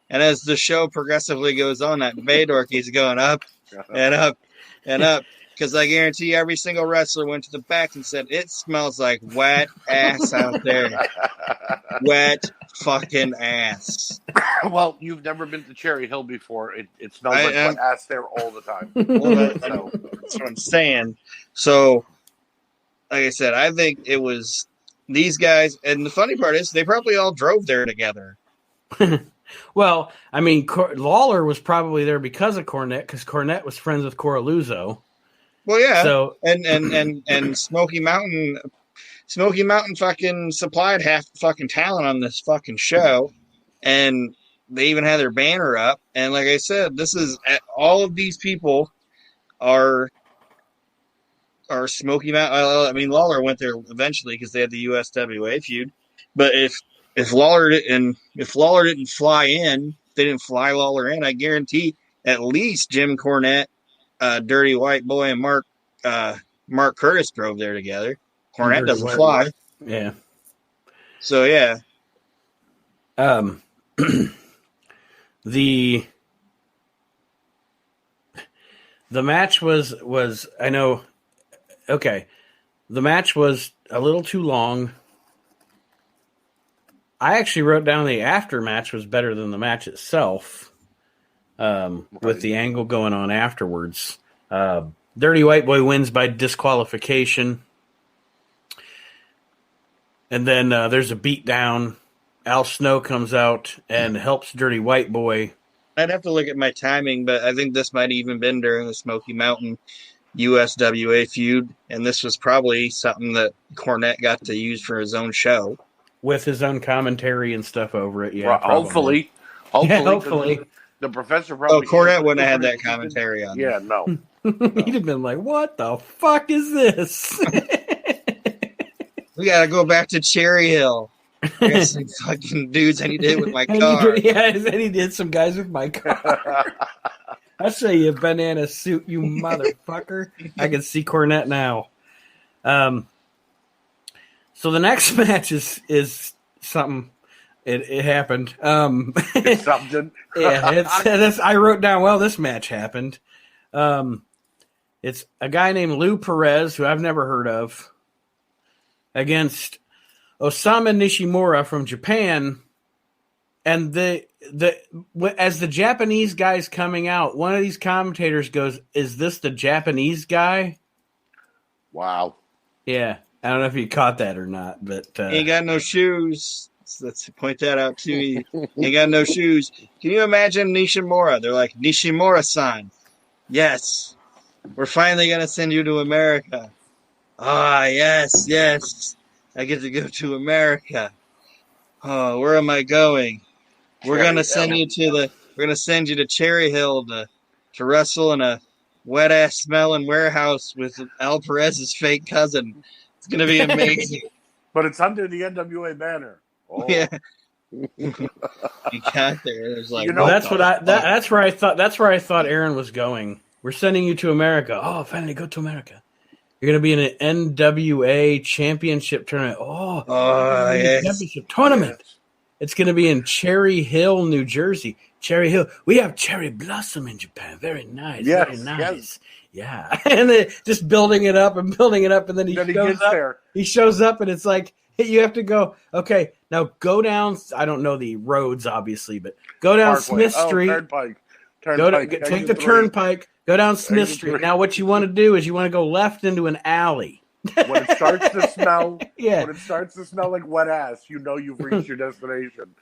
S4: And as the show progressively goes on, that bay door keeps going up and up and up. Because I guarantee every single wrestler went to the back and said, it smells like wet ass out there. Wet fucking ass.
S3: Well, you've never been to Cherry Hill before. It smells like wet ass there all the time.
S4: Well, that's what I'm saying. So, like I said, I think it was these guys. And the funny part is they probably all drove there together.
S1: Well, Lawler was probably there because of Cornette, because Cornette was friends with Coraluzzo.
S4: Well, yeah.
S1: So
S4: and Smoky Mountain fucking supplied half the fucking talent on this fucking show, and they even had their banner up. And like I said, this is all of these people are Smoky Mountain. Lawler went there eventually because they had the USWA feud. But if Lawler didn't fly in, they didn't fly Lawler in. I guarantee at least Jim Cornette, Dirty White Boy, and Mark Curtis drove there together. Cornette doesn't fly.
S1: Yeah.
S4: So yeah.
S1: The match was I know. Okay, the match was a little too long. I actually wrote down the after match was better than the match itself. With the angle going on afterwards. Dirty White Boy wins by disqualification. And then there's a beatdown. Al Snow comes out and helps Dirty White Boy.
S4: I'd have to look at my timing, but I think this might even been during the Smoky Mountain USWA feud. And this was probably something that Cornette got to use for his own show.
S1: With his own commentary and stuff over it, yeah.
S3: Well, hopefully.
S1: Yeah, hopefully.
S3: The professor probably...
S4: Cornette wouldn't have had that commentary on.
S3: Yeah, no.
S1: He'd have been like, what the fuck is this?
S4: We got to go back to Cherry Hill. I got some fucking dudes I need to hit with my car.
S1: Yeah, and he did some guys with my car. I say you banana suit, you motherfucker. I can see Cornette now. So the next match is something. It happened.
S3: It's something.
S1: Yeah, I wrote down. Well, this match happened. It's a guy named Lou Perez, who I've never heard of, against Osama Nishimura from Japan. And as the Japanese guy's coming out, one of these commentators goes, "Is this the Japanese guy?"
S3: Wow.
S1: Yeah, I don't know if you caught that or not, but
S4: he ain't got no shoes. So let's point that out too. He ain't got no shoes. Can you imagine Nishimura? They're like, Nishimura-san, yes, we're finally gonna send you to America. Ah, yes, I get to go to America. Oh, where am I going? We're gonna send you to Cherry Hill to wrestle in a wet ass smelling warehouse with Al Perez's fake cousin. It's gonna be amazing.
S3: But it's under the NWA banner. Oh.
S4: Yeah. You got there. It was like,
S1: well, that's where I thought Aaron was going. We're sending you to America. Oh, finally go to America. You're going to be in an NWA Championship tournament. Oh,
S4: yes.
S1: Championship tournament. Yes. It's going to be in Cherry Hill, New Jersey. Cherry Hill. We have cherry blossom in Japan. Very nice.
S3: Yes,
S1: very nice. Yes. Yeah. And then just building it up, and then he shows up. There. He shows up, and it's like, you have to go, okay, now go down. I don't know the roads, obviously, but go down
S3: Parkway.
S1: Smith Street.
S3: Turnpike.
S1: Take the turnpike. Go down Smith Street. Now, what you want to do is you want to go left into an alley.
S3: When it starts to smell, when it starts to smell like wet ass, you know you've reached your destination.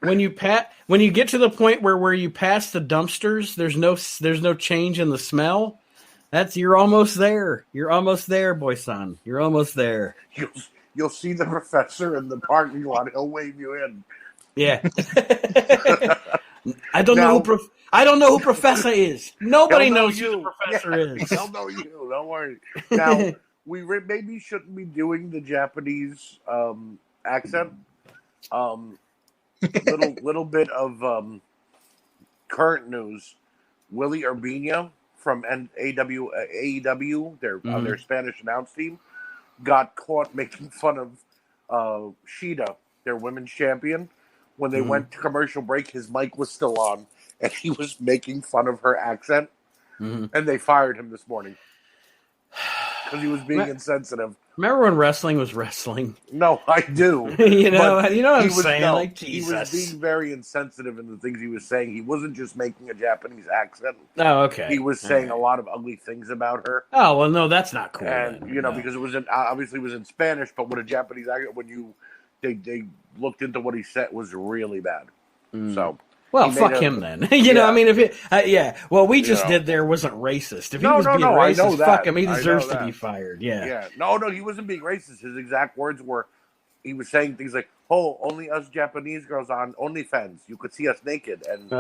S1: When you get to the point where you pass the dumpsters, there's no change in the smell. You're almost there. You're almost there, boy, son. You're almost there.
S3: You'll see the professor in the parking lot. He'll wave you in.
S1: Yeah. I don't know who Professor is. Nobody knows who the Professor is.
S3: He'll know you. Don't worry. Now, we maybe shouldn't be doing the Japanese accent. Little bit of current news. Willie Urbina from AEW, their Spanish announce team, got caught making fun of Shida, their women's champion. When they went to commercial break, his mic was still on, and he was making fun of her accent. And they fired him this morning because he was being insensitive.
S1: Remember when wrestling was wrestling?
S3: No, I do.
S1: you know what I'm saying?
S3: No,
S1: like, Jesus.
S3: He was being very insensitive in the things he was saying. He wasn't just making a Japanese accent.
S1: Oh, okay.
S3: He was saying a lot of ugly things about her.
S1: Oh, well, no, that's not cool.
S3: And, because it was obviously it was in Spanish, but with a Japanese accent, when they looked into what he said, was really bad. So...
S1: Well, fuck him then. you know, I mean, if it, what we just did there wasn't racist. If he was being racist, fuck him. He deserves to be fired. Yeah.
S3: No, he wasn't being racist. His exact words were, he was saying things like, "Oh, only us Japanese girls on OnlyFans. You could see us naked," and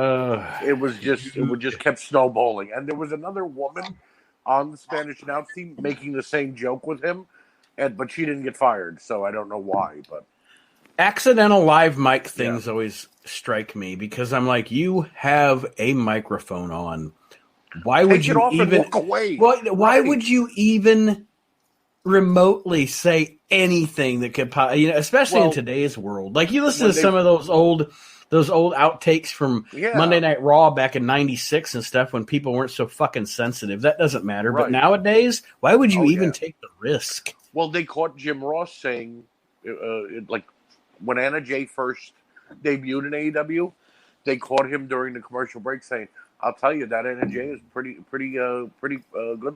S3: it just kept snowballing. And there was another woman on the Spanish announce team making the same joke with him, but she didn't get fired. So I don't know why, but.
S1: Accidental live mic things always strike me because I'm like, you have a microphone on. Why would you even
S3: walk away?
S1: Why would you even remotely say anything that could, especially in today's world? Like you listen to some of those old outtakes from Monday Night Raw back in '96 and stuff when people weren't so fucking sensitive. That doesn't matter. Right. But nowadays, why would you even take the risk?
S3: Well, they caught Jim Ross saying, when Anna Jay first debuted in AEW, they caught him during the commercial break saying, "I'll tell you that Anna Jay is pretty good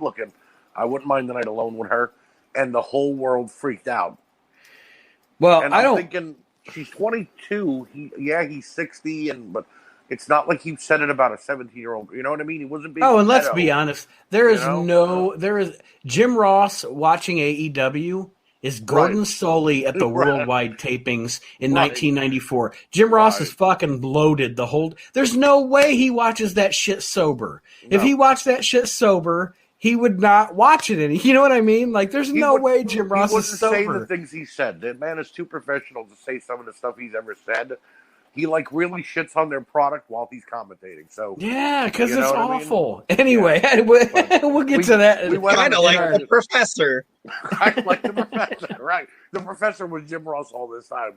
S3: looking. I wouldn't mind the night alone with her." And the whole world freaked out.
S1: Well,
S3: and I'm thinking she's 22. He's 60, but it's not like he said it about a 17-year-old. You know what I mean? He wasn't being.
S1: Oh, and let's be honest. There is Jim Ross watching AEW. Is Gordon Soley at the worldwide tapings in 1994. Jim Ross is fucking bloated the whole... There's no way he watches that shit sober. No. If he watched that shit sober, he would not watch it any. You know what I mean? Like, there's no way Jim Ross is sober.
S3: He wouldn't say the things he said. That man is too professional to say some of the stuff he's ever said. he like really shits on their product while he's commentating. So
S1: yeah, because it's awful.
S3: I mean?
S1: Anyway,
S3: yeah.
S1: we'll get to that.
S3: We went
S4: kind of like the professor.
S3: I like the professor, right? The professor was Jim Ross all this time.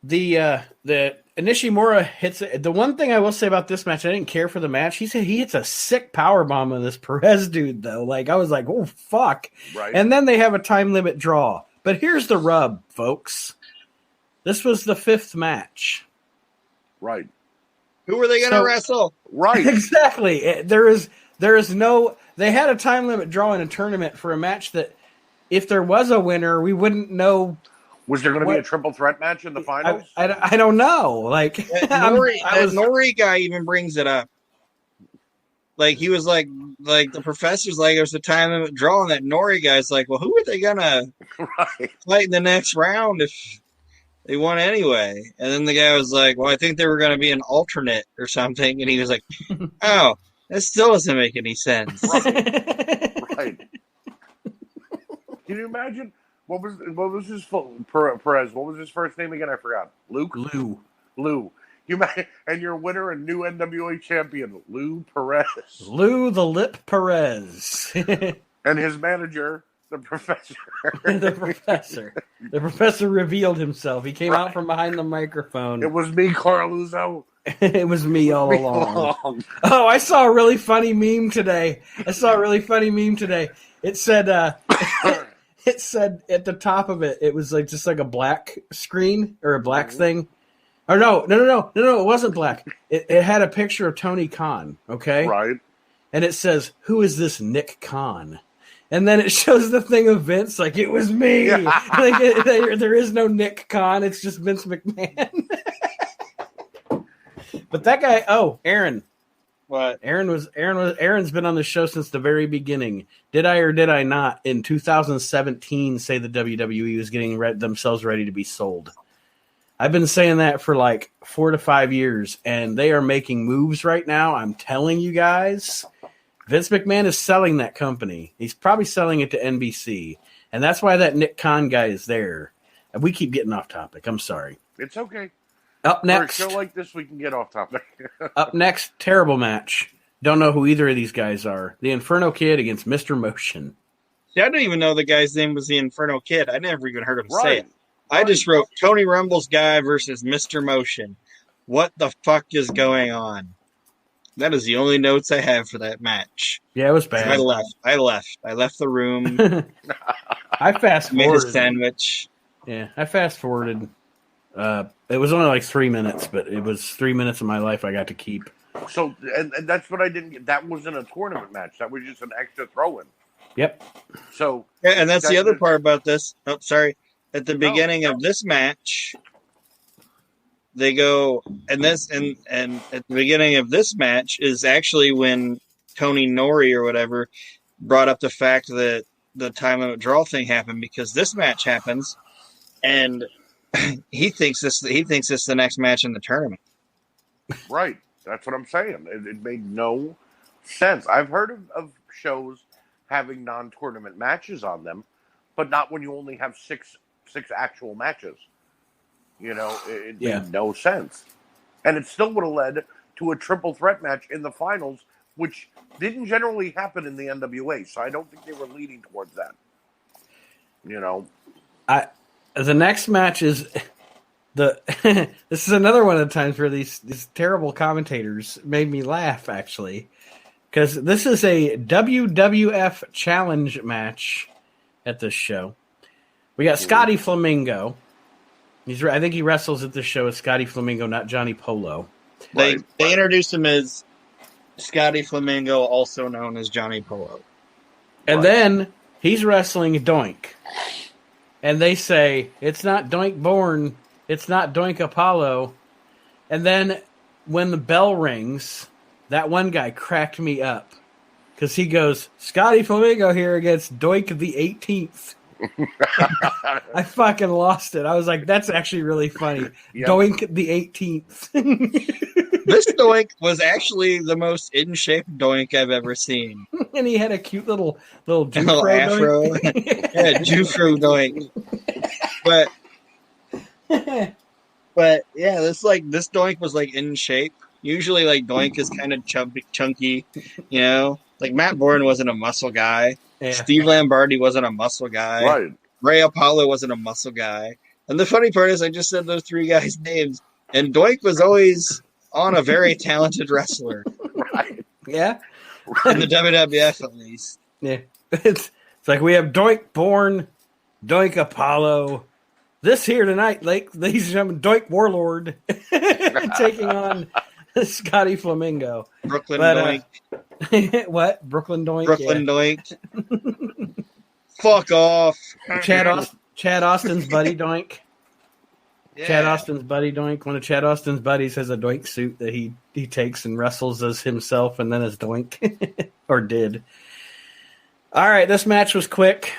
S1: The Nishimura hits it. The one thing I will say about this match, I didn't care for the match. He said he hits a sick power bomb on this Perez dude, though. Like, I was like, oh fuck.
S3: Right.
S1: And then they have a time limit draw. But here's the rub, folks. This was the 5th match.
S3: Right.
S4: Who were they going to wrestle?
S3: Right.
S1: Exactly. There is no. They had a time limit draw in a tournament for a match that, if there was a winner, we wouldn't know.
S3: Was there going to be a triple threat match in the finals?
S1: I don't know. Like
S4: Nori guy even brings it up. Like he was like the professor's like there's a time limit draw, and that Nori guy's like, well, who are they gonna fight in the next round if they won anyway? And then the guy was like, well, I think they were gonna be an alternate or something, and he was like, oh, that still doesn't make any sense.
S3: Right. Can you imagine? What was his Perez? What was his first name again? I forgot. Luke? Lou. And your winner and new NWA champion, Lou Perez.
S1: Lou the Lip Perez.
S3: And his manager, the professor.
S1: The professor revealed himself. He came out from behind the microphone.
S3: It was me, Carluzzo.
S1: It was me all along. Oh, I saw a really funny meme today. It said... It said at the top of it, it was like just like a black screen or a black thing. Or no, it wasn't black. It had a picture of Tony Khan, okay?
S3: Right.
S1: And it says, who is this Nick Khan? And then it shows the thing of Vince, like, it was me. Like, there is no Nick Khan, it's just Vince McMahon. But that guy, Aaron.
S4: What?
S1: Aaron's been on the show since the very beginning. Did I or did I not in 2017 say the WWE was getting themselves ready to be sold? I've been saying that for like 4 to 5 years, and they are making moves right now. I'm telling you guys, Vince McMahon is selling that company. He's probably selling it to NBC, and that's why that Nick Khan guy is there. And we keep getting off topic. I'm sorry.
S3: It's okay.
S1: Up next,
S3: for a show like this, we can get off topic.
S1: Up next, terrible match. Don't know who either of these guys are. The Inferno Kid against Mr. Motion.
S4: See, I didn't even know the guy's name was the Inferno Kid. I never even heard him say it. I just wrote Tony Rumble's guy versus Mr. Motion. What the fuck is going on? That is the only notes I have for that match.
S1: Yeah, it was bad.
S4: I left the room.
S1: I fast
S4: made
S1: forwarded.
S4: a sandwich.
S1: Yeah, I fast forwarded. It was only like 3 minutes, but it was 3 minutes of my life I got to keep.
S3: So, and that's what I didn't get. That wasn't a tournament match. That was just an extra throw-in.
S1: Yep.
S3: So,
S4: yeah, and that's the other part about this. Oh, sorry. At the beginning of this match, they go, and at the beginning of this match is actually when Tony Nori or whatever brought up the fact that the time limit draw thing happened, because this match happens, and he thinks it's the next match in the tournament.
S3: Right. That's what I'm saying. It made no sense. I've heard of shows having non-tournament matches on them, but not when you only have six actual matches. You know, it made no sense. And it still would have led to a triple threat match in the finals, which didn't generally happen in the NWA. So I don't think they were leading towards that. You know,
S1: the next match is this is another one of the times where these terrible commentators made me laugh, actually, because this is a WWF challenge match at this show. We got Scotty Flamingo. I think he wrestles at this show as Scotty Flamingo, not Johnny Polo.
S4: They introduced him as Scotty Flamingo, also known as Johnny Polo.
S1: And then he's wrestling Doink. And they say, it's not Doink Born, it's not Doink Apollo. And then when the bell rings, that one guy cracked me up. Because he goes, Scotty Flamingo here against Doink the 18th. I fucking lost it. I was like, that's actually really funny. Yep. Doink the 18th.
S4: This Doink was actually the most in shape Doink I've ever seen.
S1: And he had a cute little
S4: afro. Yeah, Jufro Doink. But But yeah, this Doink was like in shape. Usually, like Doink is kind of chunky, you know. Like Matt Bourne wasn't a muscle guy.
S1: Yeah.
S4: Steve Lambardi wasn't a muscle guy.
S3: Right.
S4: Ray Apollo wasn't a muscle guy. And the funny part is, I just said those three guys' names, and Doink was always on a very talented wrestler.
S3: Right.
S1: Yeah.
S4: In the WWF, at least.
S1: Yeah. It's like we have Doink Bourne, Doink Apollo. This here tonight, ladies and gentlemen, Doink Warlord taking on Scotty Flamingo.
S4: Brooklyn Doink.
S1: What? Brooklyn Doink?
S4: Brooklyn Doink. Fuck off.
S1: Chad Austin's buddy Doink.
S4: Yeah.
S1: Chad Austin's buddy Doink. One of Chad Austin's buddies has a Doink suit that he takes and wrestles as himself and then as Doink. Or did. All right, this match was quick.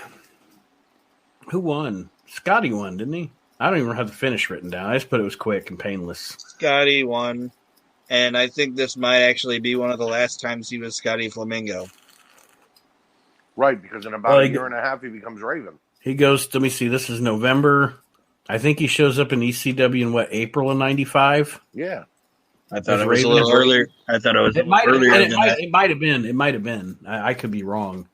S1: Who won? Scotty won, didn't he? I don't even have the finish written down. I just put it was quick and painless.
S4: Scotty won. And I think this might actually be one of the last times he was Scotty Flamingo.
S3: Right, because in about a year and a half, he becomes Raven.
S1: He goes, let me see, this is November. I think he shows up in ECW in April of 95?
S3: Yeah.
S4: I thought it was a little earlier. I thought it was earlier than that.
S1: It might have been. It might have been. I could be wrong.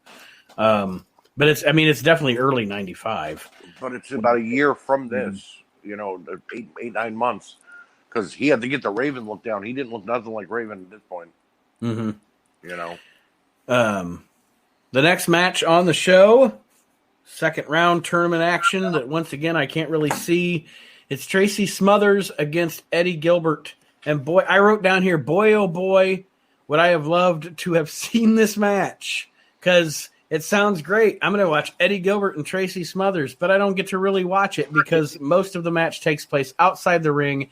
S1: But it's definitely early 95.
S3: But it's about a year from this, 8, 9 months. Because he had to get the Raven look down. He didn't look nothing like Raven at this point.
S1: Mm-hmm. The next match on the show, second round tournament action that once again I can't really see. It's Tracy Smothers against Eddie Gilbert. And boy, I wrote down here, boy, oh boy, would I have loved to have seen this match. Because it sounds great. I'm going to watch Eddie Gilbert and Tracy Smothers, but I don't get to really watch it because most of the match takes place outside the ring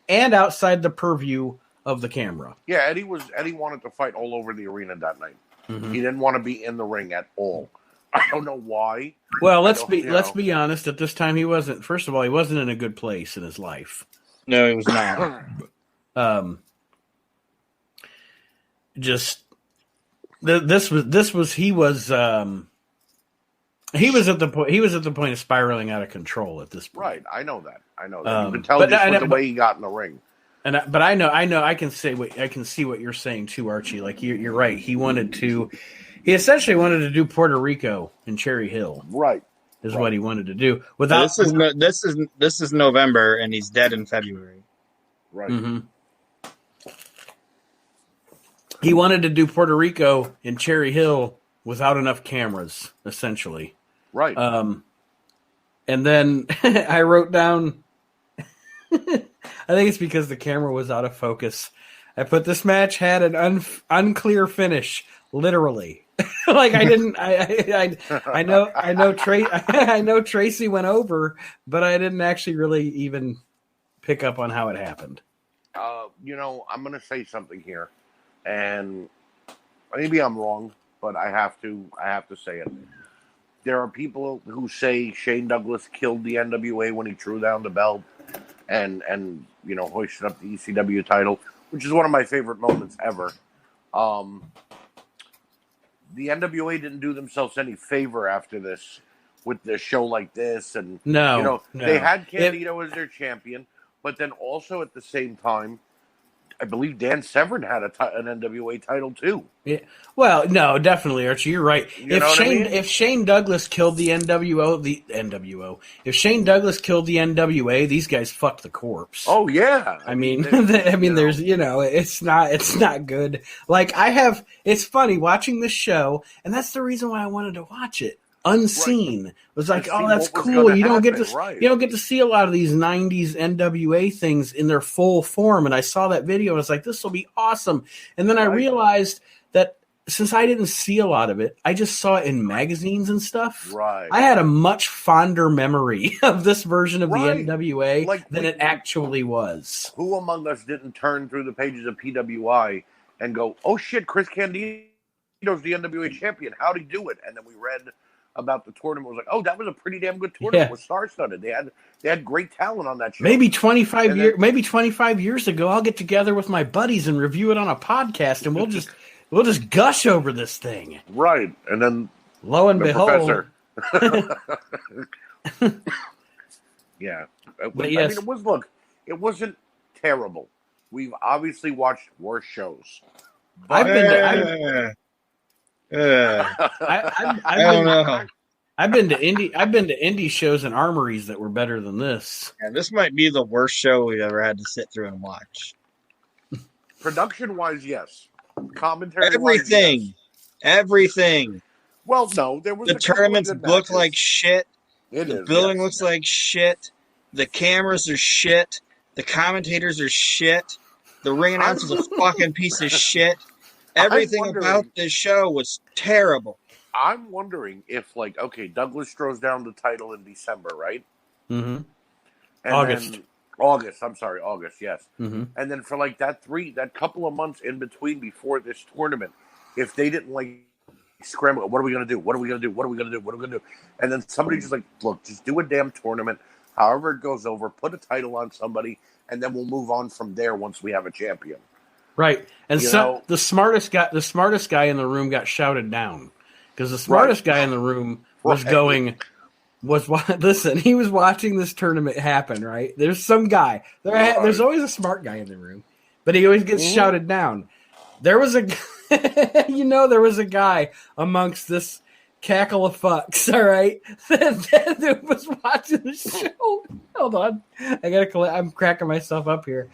S1: and outside the purview of the camera.
S3: Yeah, Eddie wanted to fight all over the arena that night.
S1: Mm-hmm.
S3: He didn't want to be in the ring at all. I don't know why.
S1: Well, let's be honest. At this time, he wasn't. First of all, he wasn't in a good place in his life.
S4: No, he was not.
S1: He was at the point of spiraling out of control at this point.
S3: Right, I know that. You can tell just with the way he got in the ring.
S1: But I know I can see what you're saying too, Archie. Like you're right. He essentially wanted to do Puerto Rico and Cherry Hill.
S3: Right.
S1: Is what he wanted to do. Without
S4: this is November and he's dead in February.
S3: Right.
S1: Mm-hmm. He wanted to do Puerto Rico and Cherry Hill without enough cameras, essentially.
S3: Right.
S1: And then I wrote down, I think it's because the camera was out of focus. I put this match had an unclear finish, literally. Like I know Tracy went over, but I didn't actually really even pick up on how it happened.
S3: I'm going to say something here, and maybe I'm wrong, but I have to say it. There are people who say Shane Douglas killed the NWA when he threw down the belt and hoisted up the ECW title, which is one of my favorite moments ever. The NWA didn't do themselves any favor after this with the show like this, and
S1: no.
S3: They had Candido as their champion, but then also at the same time, I believe Dan Severn had an NWA title too.
S1: Yeah. Well, no, definitely, Archie. You're right. If Shane Douglas killed the NWO, if Shane Douglas killed the NWA, these guys fucked the corpse.
S3: Oh yeah.
S1: I mean, there's it's not good. Like it's funny watching this show, and that's the reason why I wanted to watch it. Unseen. Right. It was like, oh, that's cool. You don't get to see a lot of these 90s NWA things in their full form. And I saw that video and I was like, this will be awesome. And then I realized that since I didn't see a lot of it, I just saw it in magazines and stuff.
S3: Right.
S1: I had a much fonder memory of this version of the NWA than it actually was.
S3: Who among us didn't turn through the pages of PWI and go, oh shit, Chris Candido's the NWA champion. How'd he do it? And then we read about the tournament, was like, oh, that was a pretty damn good tournament with star-studded. They had great talent on that show.
S1: Maybe 25 years ago, I'll get together with my buddies and review it on a podcast, and we'll just gush over this thing.
S3: Right, and then
S1: lo and behold,
S3: yeah. But yes. I mean, It wasn't terrible. We've obviously watched worse shows.
S1: I've been to indie shows and armories that were better than this.
S4: Yeah, this might be the worst show we've ever had to sit through and watch.
S3: Production-wise, yes. Commentary,
S4: everything.
S3: Well, no, there was
S4: the tournaments look like shit. The building looks like shit. The cameras are shit. The commentators are shit. The ring announcer's a fucking piece of shit. Everything about this show was terrible.
S3: I'm wondering if, like, okay, Douglas throws down the title in December, right?
S1: Mm-hmm.
S3: August, yes.
S1: Mm-hmm.
S3: And then for like that couple of months in between before this tournament, if they didn't like scramble, what are we gonna do? What are we gonna do? What are we gonna do? What are we gonna do? And then somebody just like, look, just do a damn tournament, however it goes over, put a title on somebody, and then we'll move on from there once we have a champion.
S1: Right. And the smartest guy in the room got shouted down. Because the smartest guy in the room was listen, he was watching this tournament happen, right? There's some guy. There's always a smart guy in the room, but he always gets shouted down. There was a guy amongst this cackle of fucks, all right, that was watching the show. Hold on. I'm cracking myself up here.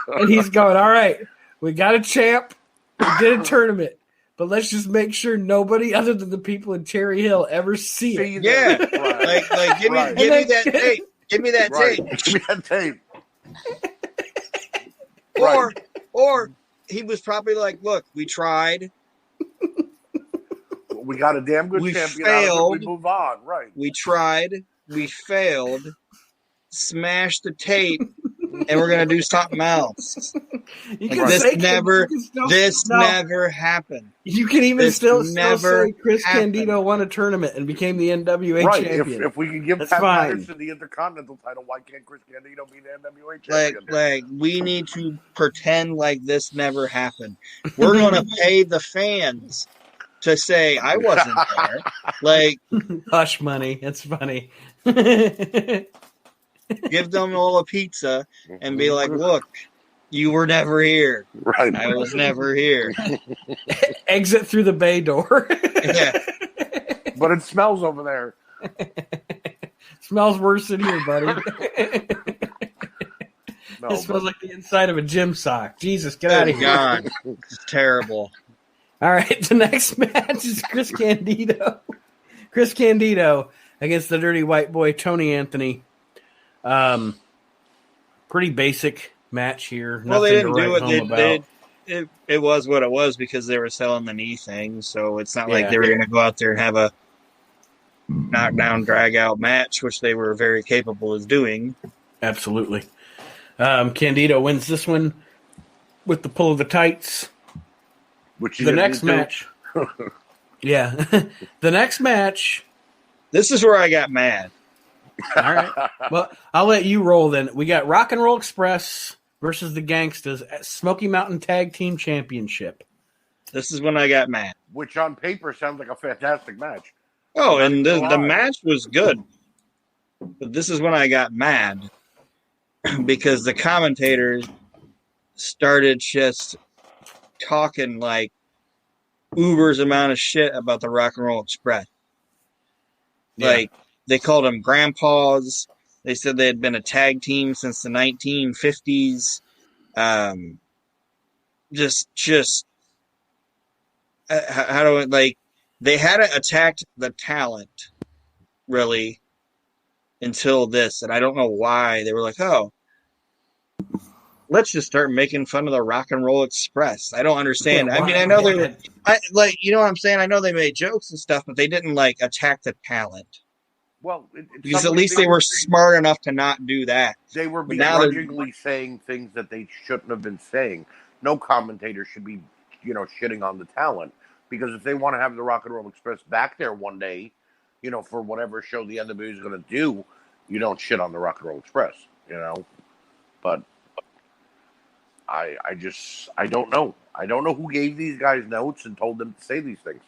S1: And he's going, all right, we got a champ. We did a tournament. But let's just make sure nobody other than the people in Cherry Hill ever see it.
S4: Yeah. Right. Give me that tape. Give me that tape.
S3: Give me that tape.
S4: Or he was probably like, look, we tried.
S3: We got a damn good champion.
S4: Failed.
S3: We move on. Right.
S4: We tried. We failed. Smashed the tape. And we're gonna do something else. This never happened.
S1: You can even still say Chris Candido won a tournament and became the NWA champion.
S3: If we can give Pat Patterson the Intercontinental title, why can't Chris Candido be the NWA champion?
S4: Like we need to pretend like this never happened. We're gonna pay the fans to say I wasn't there. Like
S1: hush money. It's funny.
S4: Give them all a pizza and be like, look, you were never here.
S3: Right.
S4: I was never here.
S1: Exit through the bay door.
S4: Yeah.
S3: But it smells over there.
S1: Smells worse in here, buddy. It smells like the inside of a gym sock. Jesus, get out of here.
S4: God. It's terrible.
S1: All right, the next match is Chris Candido. Chris Candido against the Dirty White Boy, Tony Anthony. Pretty basic match here.
S4: Well, they didn't do it. It was what it was because they were selling the knee thing. So it's not like they were going to go out there and have a knockdown, drag out match, which they were very capable of doing.
S1: Absolutely. Candido wins this one with the pull of the tights.
S3: Which
S1: the next match. Yeah. The next match.
S4: This is where I got mad.
S1: All right. Well, I'll let you roll then. We got Rock and Roll Express versus the Gangstas at Smoky Mountain Tag Team Championship.
S4: This is when I got mad.
S3: Which on paper sounds like a fantastic match.
S4: Oh, and the match was good. But this is when I got mad because the commentators started just talking like Uber's amount of shit about the Rock and Roll Express. Like, they called them grandpas. They said they had been a tag team since the 1950s. How do I, like, they hadn't attacked the talent, really, until this. And I don't know why. They were like, oh, let's just start making fun of the Rock and Roll Express. I don't understand. I mean, I know you know what I'm saying? I know they made jokes and stuff, but they didn't, like, attack the talent.
S3: Well,
S4: because at least they were smart enough to not do that.
S3: They were begrudgingly saying things that they shouldn't have been saying. No commentator should be, shitting on the talent. Because if they want to have the Rock and Roll Express back there one day, for whatever show the NWA is going to do, you don't shit on the Rock and Roll Express, But I don't know. I don't know who gave these guys notes and told them to say these things.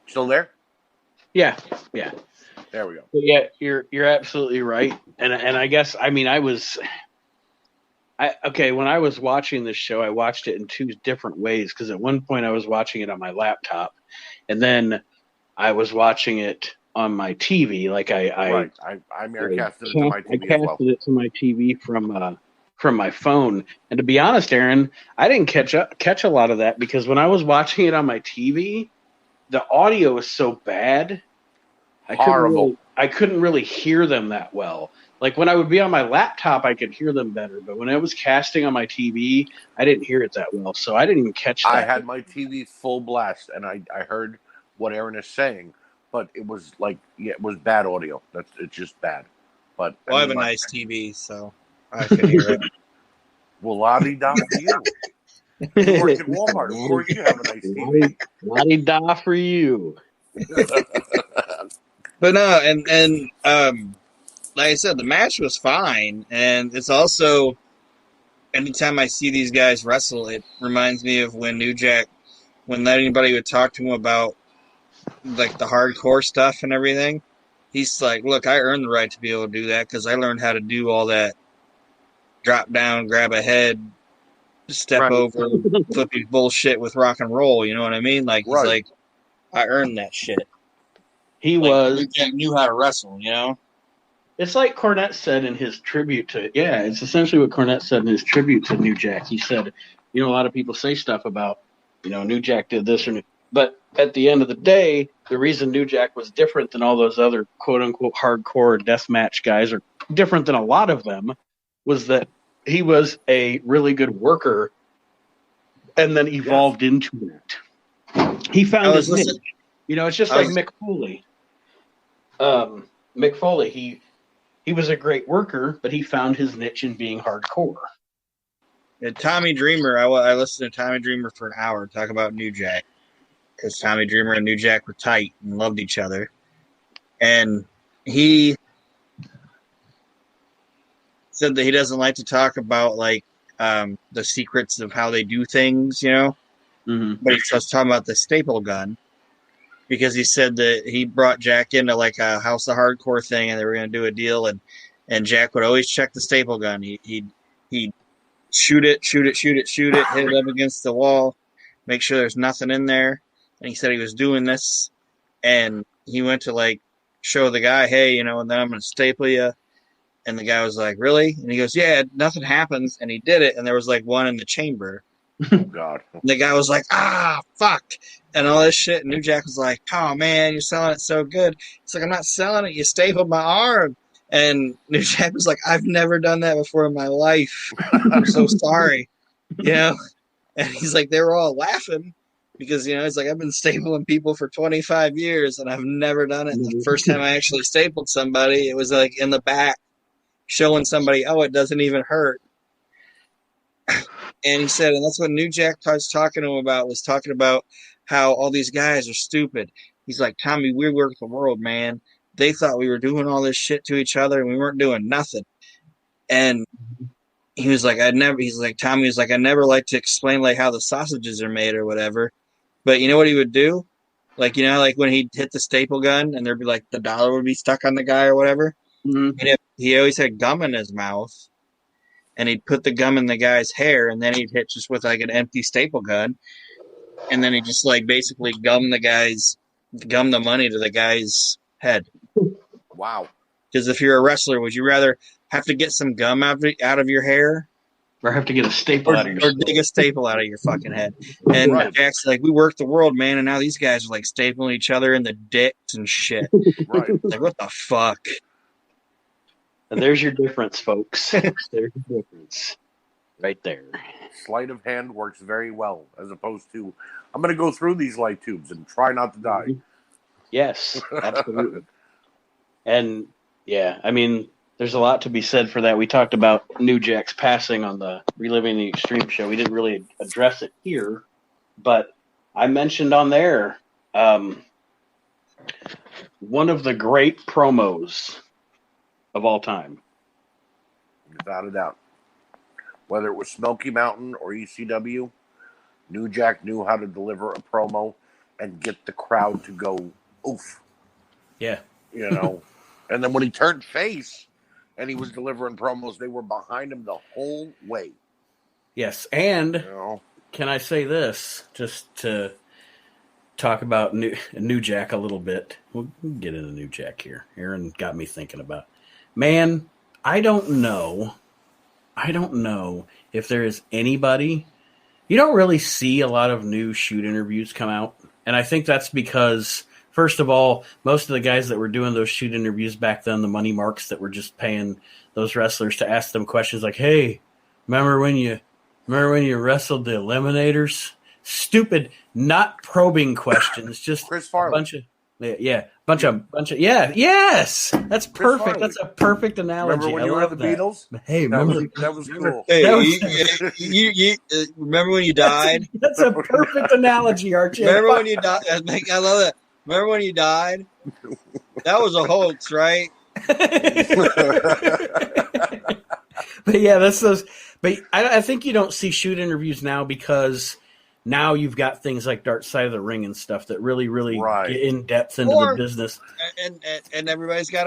S3: Still there?
S1: Yeah.
S3: There we go.
S1: But yeah, you're absolutely right. And I guess when I was watching this show, I watched it in two different ways because at one point I was watching it on my laptop, and then I was watching it on my TV. Like
S3: I miracasted it to my TV as well.
S1: I casted it to my TV from my phone. And to be honest, Aaron, I didn't catch a lot of that because when I was watching it on my TV, the audio is so bad.
S3: Horrible.
S1: I couldn't really hear them that well. Like when I would be on my laptop, I could hear them better. But when I was casting on my TV, I didn't hear it that well. So I didn't even catch that.
S3: I had my TV full blast, and I heard what Aaron is saying, but it was it was bad audio. It's just bad. But
S4: I have a nice TV, so I can hear it.
S3: Well, la-di-da for you. You work at Walmart. Of course you have a nice TV.
S1: La-di-da for you.
S4: But no, and like I said, the match was fine, and it's also anytime I see these guys wrestle, it reminds me of when New Jack, when anybody would talk to him about like the hardcore stuff and everything, he's like, "Look, I earned the right to be able to do that because I learned how to do all that drop down, grab a head, step over, flippy bullshit with rock and roll." You know what I mean? Like he's like, "I earned that shit." New Jack knew how to wrestle, you know?
S1: It's like Cornette said in his tribute to, it's essentially what Cornette said in his tribute to New Jack. He said, a lot of people say stuff about, New Jack did this but at the end of the day, the reason New Jack was different than all those other quote unquote hardcore deathmatch guys, or different than a lot of them, was that he was a really good worker and then evolved into that. He found his niche. It's just like Mick Foley. Mick Foley, he was a great worker, but he found his niche in being hardcore.
S4: And Tommy Dreamer, I listened to Tommy Dreamer for an hour talk about New Jack because Tommy Dreamer and New Jack were tight and loved each other. And he said that he doesn't like to talk about the secrets of how they do things,
S1: Mm-hmm.
S4: But he was talking about the staple gun. Because he said that he brought Jack into like a House of Hardcore thing, and they were going to do a deal, and Jack would always check the staple gun. He'd shoot it, hit it up against the wall, make sure there's nothing in there. And he said he was doing this, and he went to show the guy, hey, and then I'm going to staple you. And the guy was like, really? And he goes, yeah, nothing happens. And he did it, and there was one in the chamber.
S3: Oh, God.
S4: And the guy was like, fuck. And all this shit. And New Jack was like, oh, man, you're selling it so good. It's like, I'm not selling it. You stapled my arm. And New Jack was like, I've never done that before in my life. I'm so sorry. And he's like, they were all laughing because, it's like, I've been stapling people for 25 years and I've never done it. And the first time I actually stapled somebody, it was in the back showing somebody, oh, it doesn't even hurt. And he said, and that's what New Jack was talking to him about, was talking about how all these guys are stupid. He's like, Tommy, we work the world, man. They thought we were doing all this shit to each other and we weren't doing nothing. And he was like, Tommy was like, I never like to explain how the sausages are made or whatever. But you know what he would do? When he'd hit the staple gun and there'd be the dollar would be stuck on the guy or whatever.
S1: Mm-hmm.
S4: He always had gum in his mouth. And he'd put the gum in the guy's hair, and then he'd hit just with an empty staple gun, and then he'd just basically gum the money to the guy's head.
S3: Wow.
S4: Because if you're a wrestler, would you rather have to get some gum out of your hair,
S1: or have to get a staple out of your
S4: or dig a staple out of your fucking head? And Jack's like, we work the world, man, and now these guys are stapling each other in the dicks and shit.
S3: Right.
S4: What the fuck?
S1: And there's your difference, folks. There's your difference. Right there.
S3: Sleight of hand works very well, as opposed to, I'm going to go through these light tubes and try not to die.
S1: Yes, absolutely. And, there's a lot to be said for that. We talked about New Jack's passing on the Reliving the Extreme show. We didn't really address it here, but I mentioned on there one of the great promos of all time.
S3: Without a doubt. Whether it was Smoky Mountain or ECW, New Jack knew how to deliver a promo and get the crowd to go, oof.
S2: Yeah.
S3: you know. And then when he turned face and he was delivering promos, they were behind him the whole way.
S1: Yes, and can I say this, just to talk about New Jack a little bit? We'll get into New Jack here. Aaron got me thinking about, man, I don't know if there is anybody. You don't really see a lot of new shoot interviews come out, and I think that's because, first of all, most of the guys that were doing those shoot interviews back then, the money marks that were just paying those wrestlers to ask them questions like, "Hey, remember when you wrestled the Eliminators?" Stupid, not probing questions, just
S3: Chris Farley.
S1: Bunch of yes, that's perfect. That's a perfect analogy.
S3: Remember when you were the Beatles?
S1: Hey, remember
S3: that was cool.
S4: Hey, you remember when you died?
S1: That's a perfect analogy, Archie.
S4: Remember when you died? I love that. Remember when you died? That was a hoax, right?
S1: But yeah, that's those. But I think you don't see shoot interviews now because now you've got things like Dark Side of the Ring and stuff that really get in depth into the business.
S4: And everybody's got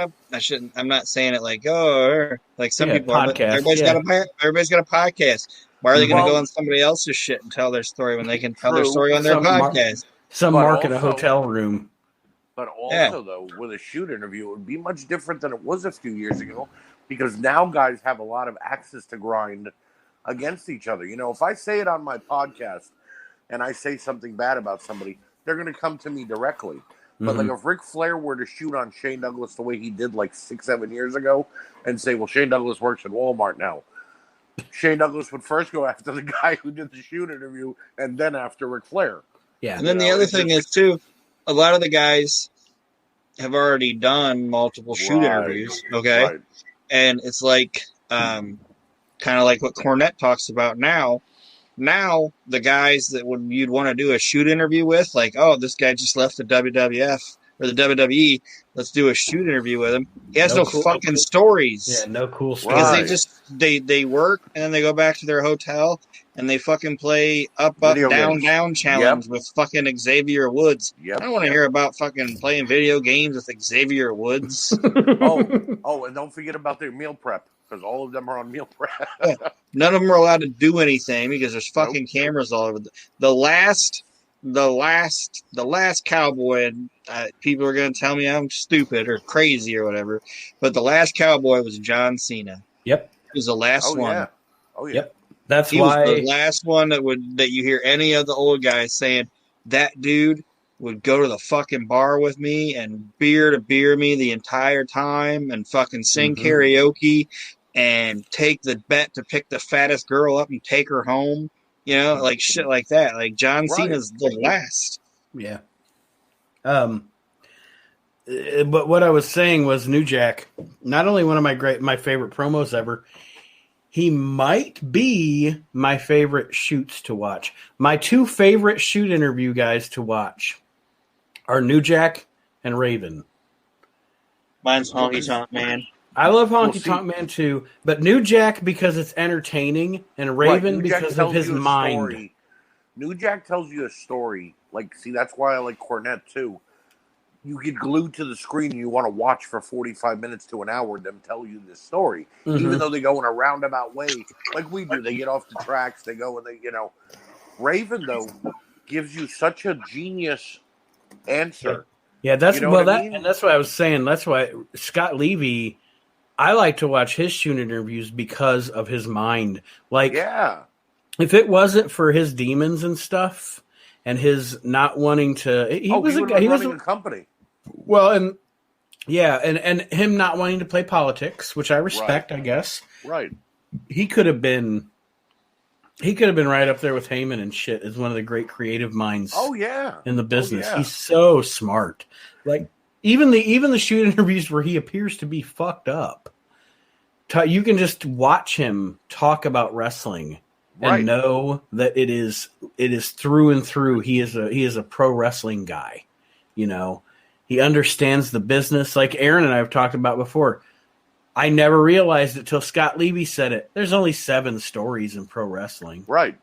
S4: I'm not saying it like some people
S1: podcast,
S4: are, but everybody's got a podcast. Why are they going to go on somebody else's shit and tell their story when they can tell their story on their podcast?
S1: Some mark in a hotel room.
S3: But also, though, with a shoot interview, it would be much different than it was a few years ago because now guys have a lot of axes to grind against each other. You know, if I say it on my podcast and I say something bad about somebody, they're going to come to me directly. But like if Ric Flair were to shoot on Shane Douglas the way he did like 6-7 years ago and say, well, Shane Douglas works at Walmart now. Shane Douglas would first go after the guy who did the shoot interview and then after Ric Flair.
S4: Yeah. And then the other thing is, too, a lot of the guys have already done multiple shoot interviews, okay? Right. And it's like kind of like what Cornette talks about now. Now, the guys that you'd want to do a shoot interview with, like, oh, this guy just left the WWF or the WWE, let's do a shoot interview with him. He has no fucking stories.
S1: Yeah, no cool stories.
S4: Because they work and then they go back to their hotel and they fucking play up, down challenge with fucking Xavier Woods. Yep. I don't want to hear about fucking playing video games with Xavier Woods.
S3: And don't forget about their meal prep. Because all of them are on meal prep.
S4: None of them are allowed to do anything because there's fucking cameras all over. The last cowboy, and people are going to tell me I'm stupid or crazy or whatever, but the last cowboy was John Cena.
S1: Yep.
S4: He was the last one.
S3: Yeah. Oh, yeah.
S1: Yep. That's
S4: he was the last one that you hear any of the old guys saying, that dude would go to the fucking bar with me and beer me the entire time and fucking sing karaoke and take the bet to pick the fattest girl up and take her home, you know, like shit like that. Like John Cena's the last.
S1: Yeah. But what I was saying was New Jack, not only one of my favorite promos ever, he might be my favorite shoots to watch. My two favorite shoot interview guys to watch are New Jack and Raven.
S4: Mine's Honky Tonk Man.
S1: I love Honky Tonk Man too, but New Jack because it's entertaining and Raven because of his mind.
S3: New Jack tells you a story. Like, see, that's why I like Cornette too. You get glued to the screen and you want to watch for 45 minutes to an hour them tell you this story. Even though they go in a roundabout way, like we do. They get off the tracks, they go and they, Raven, though, gives you such a genius answer.
S1: Yeah, that's and that's what I was saying. That's why Scott Levy, I like to watch his shoot interviews because of his mind. Like, if it wasn't for his demons and stuff and his not wanting to, he was running
S3: a company.
S1: Well, and him not wanting to play politics, which I respect, I guess.
S3: Right.
S1: He could have been right up there with Heyman and shit as one of the great creative minds. In the business. He's so smart. Like even the shoot interviews where he appears to be fucked up, you can just watch him talk about wrestling and know that it is through and through. He is a pro wrestling guy. He understands the business. Like Aaron and I have talked about before. I never realized it till Scott Levy said it. There's only 7 stories in pro wrestling.
S3: Right.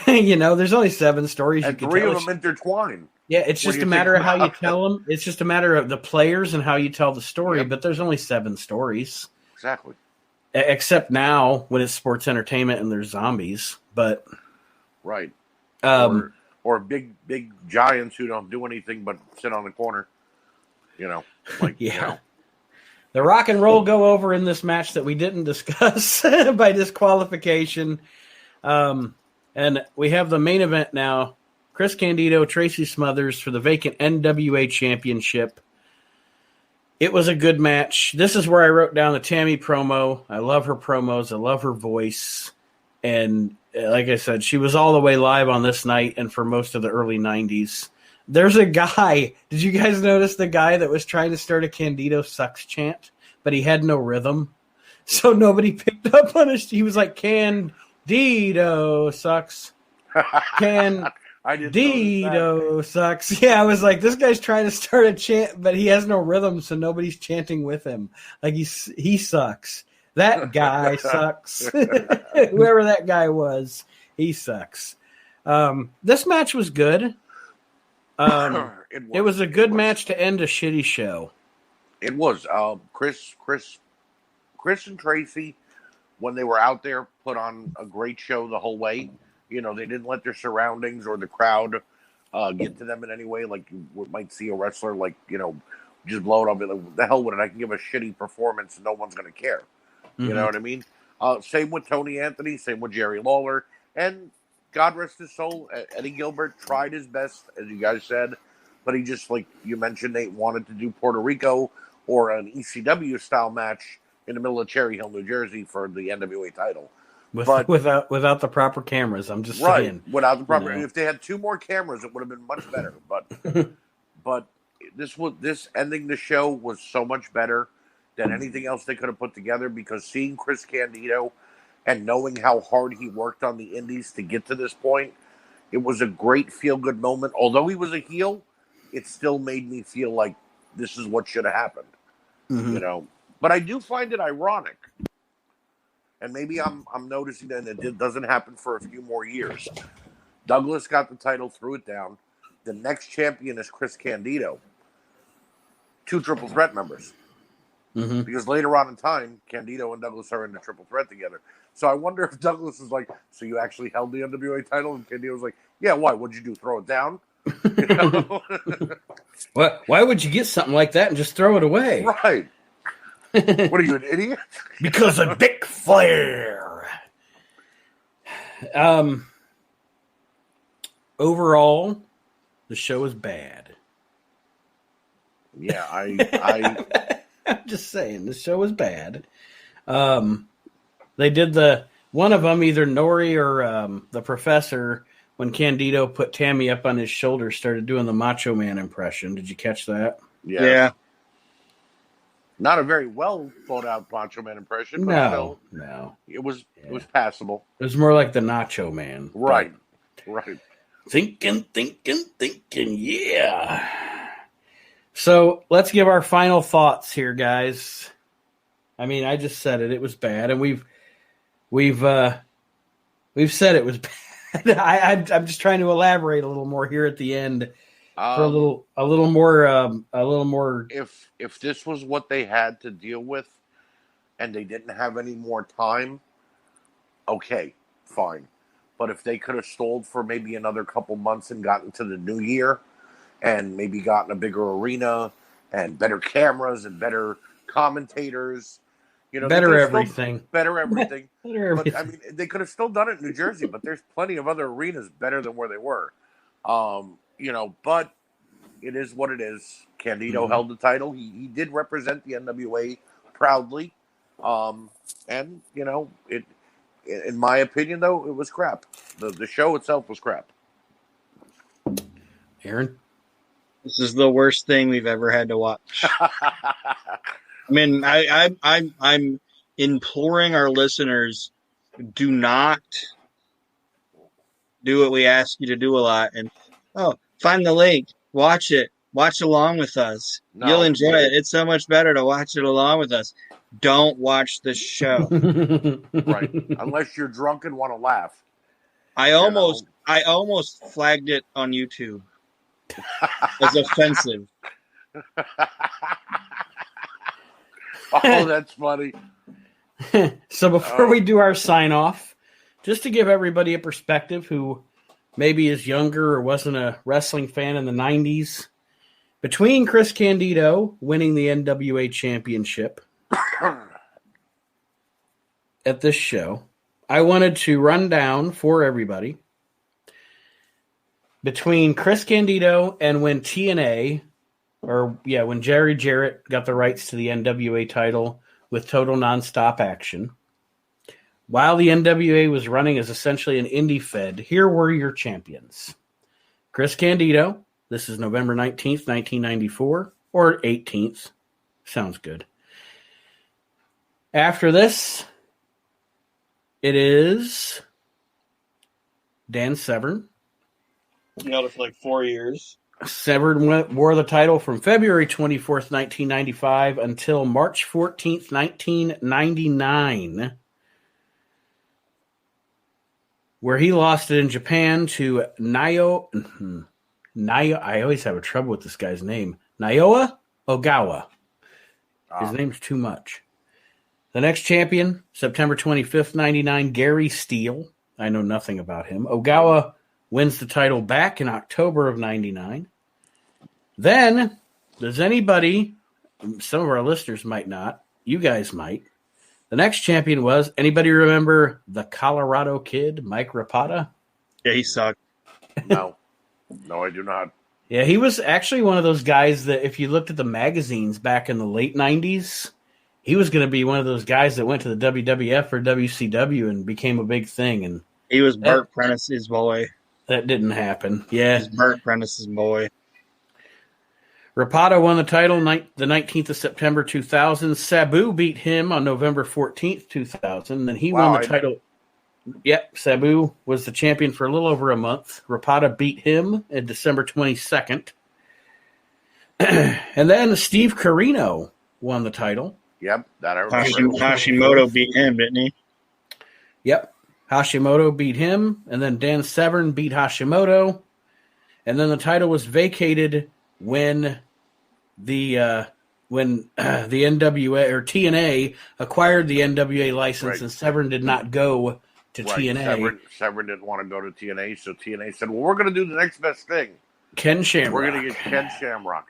S1: There's only 7 stories
S3: and
S1: you can
S3: 3
S1: tell.
S3: of them intertwine.
S1: Yeah, it's just a matter of how you tell them. It's just a matter of the players and how you tell the story. Yep. But there's only 7 stories.
S3: Exactly.
S1: Except now when it's sports entertainment and there's zombies. But
S3: right. Or big giants who don't do anything but sit on the corner.
S1: The Rock and Roll go over in this match that we didn't discuss by disqualification. And we have the main event now. Chris Candido, Tracy Smothers for the vacant NWA Championship. It was a good match. This is where I wrote down the Tammy promo. I love her promos. I love her voice. And like I said, she was all the way live on this night and for most of the early 90s. There's a guy. Did you guys notice the guy that was trying to start a Candido sucks chant, but he had no rhythm? So nobody picked up on it. He was like, Candido sucks. Candido sucks. Yeah, I was like, this guy's trying to start a chant, but he has no rhythm, so nobody's chanting with him. Like, he sucks. That guy sucks. Whoever that guy was, he sucks. This match was good. It was a good match to end a shitty show.
S3: It was. Chris and Tracy, when they were out there, put on a great show the whole way. They didn't let their surroundings or the crowd get to them in any way. Like you might see a wrestler, just blow it up. Like, the hell with it. I can give a shitty performance and no one's going to care. Mm-hmm. You know what I mean? Same with Tony Anthony. Same with Jerry Lawler. And God rest his soul, Eddie Gilbert tried his best, as you guys said. But he just, like you mentioned, Nate, wanted to do Puerto Rico or an ECW-style match in the middle of Cherry Hill, New Jersey for the NWA title.
S1: Without the proper cameras, I'm just saying.
S3: Without the proper, if they had 2 more cameras, it would have been much better. But this ending the show was so much better than anything else they could have put together, because seeing Chris Candido and knowing how hard he worked on the indies to get to this point, it was a great feel-good moment. Although he was a heel, it still made me feel like this is what should have happened. Mm-hmm. But I do find it ironic. And maybe I'm noticing that it doesn't happen for a few more years. Douglas got the title, threw it down. The next champion is Chris Candido. 2 Triple Threat members. Mm-hmm. Because later on in time, Candido and Douglas are in the Triple Threat together. So I wonder if Douglas is like, so you actually held the NWA title? And Candido was like, yeah, why? What'd you do, throw it down?
S1: What? Why would you get something like that and just throw it away?
S3: Right. What are you, an idiot?
S1: Because of Dick Flair. Overall, the show is bad.
S3: Yeah, I'm
S1: just saying, the show was bad. They did one of them, either Nori or the Professor, when Candido put Tammy up on his shoulder, started doing the Macho Man impression. Did you catch that?
S3: Yeah. Not a very well thought out Macho Man impression, but
S1: no.
S3: It was passable.
S1: It was more like the Nacho Man.
S3: Right.
S1: Thinking, yeah. So let's give our final thoughts here, guys. I mean, I just said it. It was bad, and we've said it was bad. I'm just trying to elaborate a little more here at the end. For a little more.
S3: If this was what they had to deal with, and they didn't have any more time, okay, fine. But if they could have stalled for maybe another couple months and gotten to the new year, and maybe gotten a bigger arena and better cameras and better commentators,
S1: better everything.
S3: Better everything. But I mean, they could have still done it in New Jersey, but there's plenty of other arenas better than where they were. But it is what it is. Candido held the title. He did represent the NWA proudly. In my opinion, though, it was crap. The show itself was crap.
S1: Aaron?
S4: This is the worst thing we've ever had to watch. I mean, I'm imploring our listeners, do not do what we ask you to do a lot. And, find the link. Watch it. Watch along with us. No, you'll enjoy it. It's so much better to watch it along with us. Don't watch the show.
S3: Right. Unless you're drunk and want to laugh.
S4: I almost flagged it on YouTube as offensive.
S3: Oh, that's funny.
S1: So before we do our sign off, just to give everybody a perspective who maybe is younger or wasn't a wrestling fan in the 90s, between Chris Candido winning the NWA Championship at this show, I wanted to run down for everybody between Chris Candido and when when Jerry Jarrett got the rights to the NWA title with Total Nonstop Action. While the NWA was running as essentially an indie fed, here were your champions. Chris Candido, this is November 19th, 1994, or 18th. Sounds good. After this, it is Dan Severn.
S4: He held it for like 4 years.
S1: Severn wore the title from February 24th, 1995 until March 14th, 1999, where he lost it in Japan to Nayo. I always have trouble with this guy's name. Naoya Ogawa. His name's too much. The next champion, September 25th, 99, Gary Steele. I know nothing about him. Ogawa wins the title back in October of 99. Then, does anybody, some of our listeners might not, you guys might. The next champion was, anybody remember the Colorado Kid, Mike Rapata?
S4: Yeah, he sucked.
S3: No, I do not.
S1: Yeah, he was actually one of those guys that if you looked at the magazines back in the late 90s, he was going to be one of those guys that went to the WWF or WCW and became a big thing. And
S4: he was Burt Prentice's boy.
S1: That didn't happen. Yeah.
S4: He's Burt Prentice's boy.
S1: Rapata won the title the 19th of September 2000. Sabu beat him on November 14th, 2000. Then he won the title. Yep, Sabu was the champion for a little over a month. Rapata beat him on December 22nd. And then Steve Carino won the title.
S3: Yep, that I remember.
S4: Hashimoto beat him, didn't he?
S1: Yep. Hashimoto beat him, and then Dan Severn beat Hashimoto. And then the title was vacated when the NWA or TNA acquired the NWA license, and Severn did not go to TNA.
S3: Severn didn't want to go to TNA, so TNA said, well, we're going to do the next best thing.
S1: Ken Shamrock.
S3: We're going to get Ken Shamrock.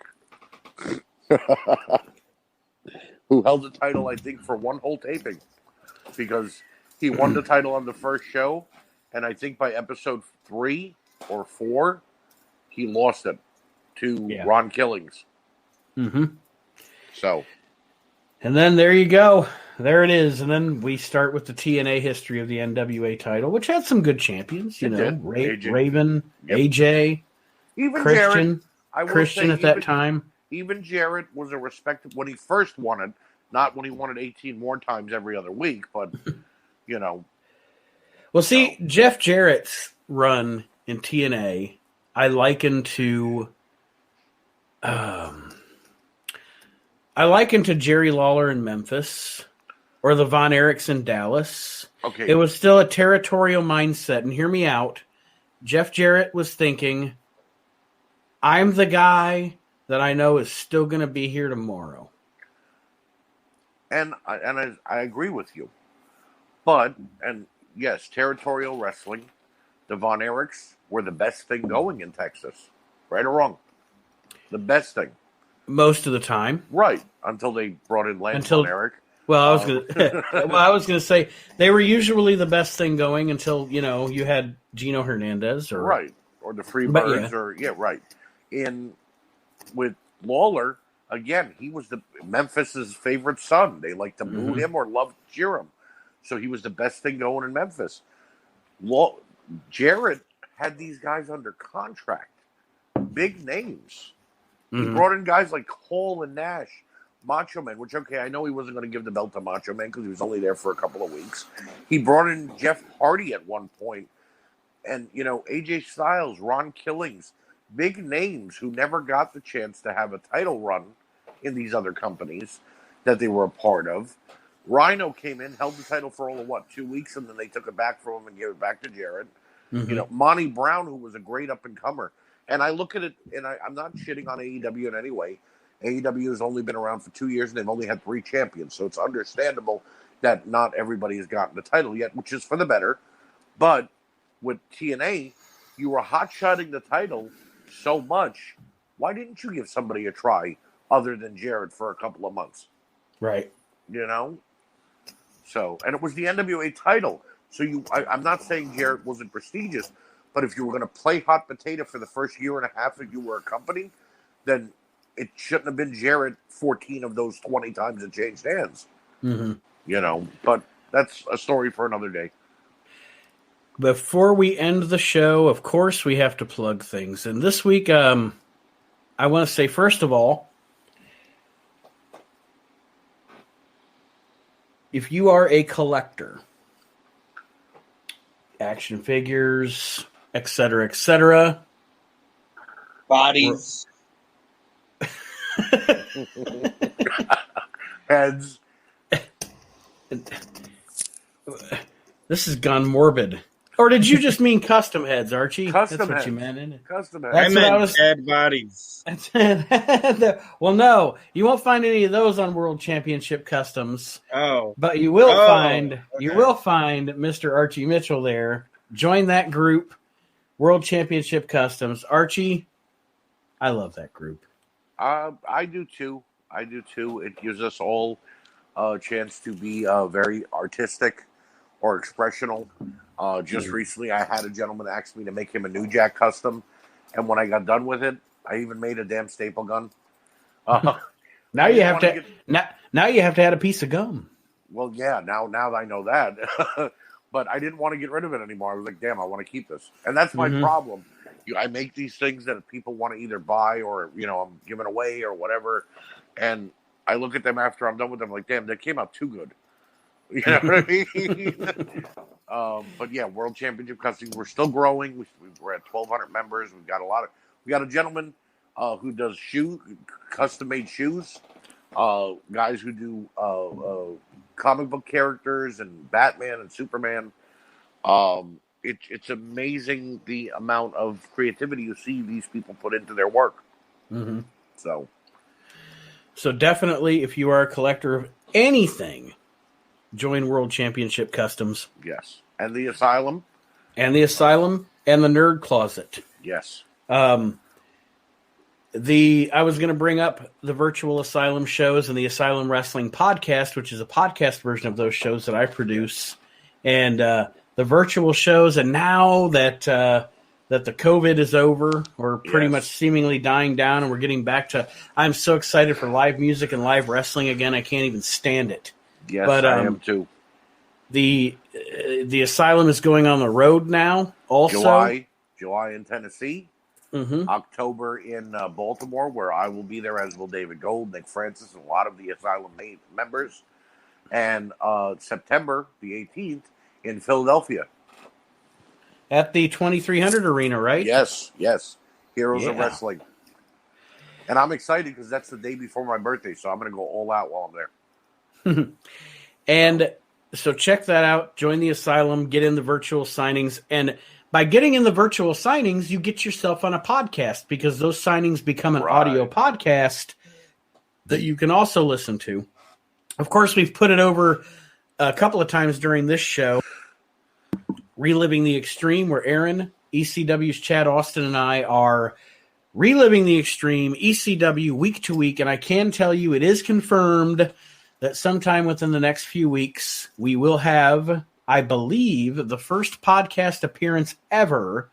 S3: Who held the title, I think, for one whole taping. Because he won the title on the first show, and I think by episode 3 or 4, he lost it to Ron Killings.
S1: Mm-hmm.
S3: So.
S1: And then there you go. There it is. And then we start with the TNA history of the NWA title, which had some good champions. Raven, AJ,
S3: even
S1: Christian.
S3: Jarrett,
S1: Christian at that time.
S3: Even Jarrett was a respected when he first won it, not when he won it 18 more times every other week, but,
S1: Well, see, Jeff Jarrett's run in TNA, I liken to Jerry Lawler in Memphis or the Von Erichs in Dallas.
S3: Okay.
S1: It was still a territorial mindset, and hear me out. Jeff Jarrett was thinking, I'm the guy that I know is still going to be here tomorrow.
S3: And I agree with you. But, and yes, territorial wrestling, the Von Erichs were the best thing going in Texas. Right or wrong? The best thing.
S1: Most of the time.
S3: Right. Until they brought in Lance Von Erich.
S1: Well, I was going to say they were usually the best thing going until, you had Gino Hernandez or
S3: right. Or the Freebirds right. With Lawler, again, he was Memphis's favorite son. They liked to boo him or love to cheer him. So he was the best thing going in Memphis. Jarrett had these guys under contract. Big names. He brought in guys like Hall and Nash, Macho Man, which, I know he wasn't going to give the belt to Macho Man because he was only there for a couple of weeks. He brought in Jeff Hardy at one point. And, AJ Styles, Ron Killings, big names who never got the chance to have a title run in these other companies that they were a part of. Rhino came in, held the title for all of 2 weeks, and then they took it back from him and gave it back to Jarrett. You know, Monty Brown, who was a great up-and-comer. And I look at it, and I'm not shitting on AEW in any way. AEW has only been around for 2 years, and they've only had 3 champions. So it's understandable that not everybody has gotten the title yet, which is for the better. But with TNA, you were hot-shotting the title so much. Why didn't you give somebody a try other than Jarrett for a couple of months?
S1: Right.
S3: You know? So, and it was the NWA title. So I'm not saying Jarrett wasn't prestigious, but if you were going to play hot potato for the first year and a half that you were a company, then it shouldn't have been Jarrett 14 of those 20 times it changed hands. You know, but that's a story for another day.
S1: Before we end the show, of course, we have to plug things. And this week, I want to say, first of all, if you are a collector, action figures, etc.,
S4: bodies,
S3: heads.
S1: This has gone morbid. Or did you just mean custom heads, Archie?
S3: Custom
S1: That's what
S3: heads.
S1: you meant, isn't it?
S3: Custom heads.
S4: I meant dead bodies.
S1: Well, no, you won't find any of those on World Championship Customs.
S4: Oh,
S1: But you will find
S4: okay.
S1: Mr. Archie Mitchell there. Join that group, World Championship Customs. Archie, I love that group.
S3: I do too. It gives us all a chance to be very artistic or expressional. Just recently, I had a gentleman ask me to make him a New Jack custom, and when I got done with it, I even made a damn staple gun.
S1: Now you have to now you have to add a piece of gum.
S3: Well, yeah. Now that I know that, but I didn't want to get rid of it anymore. I was like, damn, I want to keep this, and that's my problem. I make these things that people want to either buy or I'm giving away or whatever, and I look at them after I'm done with them like, damn, they came out too good. You know what I mean? But yeah, World Championship Customs, we're still growing. We're at 1,200 members. We got a gentleman who does custom-made shoes. Guys who do comic book characters and Batman and Superman. It's amazing the amount of creativity you see these people put into their work. So
S1: definitely, if you are a collector of anything, join World Championship Customs.
S3: Yes. And the Asylum.
S1: And the Nerd Closet.
S3: Yes.
S1: I was going to bring up the Virtual Asylum shows and the Asylum Wrestling podcast, which is a podcast version of those shows that I produce. And the virtual shows, and now that the COVID is over, we're pretty much seemingly dying down, and we're getting back to. I'm so excited for live music and live wrestling again. I can't even stand it.
S3: Yes, but, I am too.
S1: The Asylum is going on the road now. Also,
S3: July in Tennessee, October in Baltimore, where I will be there, as will David Gold, Nick Francis, and a lot of the Asylum members, and September the 18th in Philadelphia.
S1: At the 2300 Arena, right?
S3: Yes. Heroes of Wrestling. And I'm excited because that's the day before my birthday, so I'm going to go all out while I'm there.
S1: And so check that out. Join the Asylum. Get in the virtual signings. And by getting in the virtual signings, you get yourself on a podcast because those signings become an audio podcast that you can also listen to. Of course, we've put it over a couple of times during this show. Reliving the Extreme, where Aaron, ECW's Chad Austin, and I are reliving the Extreme, ECW, week to week. And I can tell you it is confirmed that sometime within the next few weeks, we will have, I believe, the first podcast appearance ever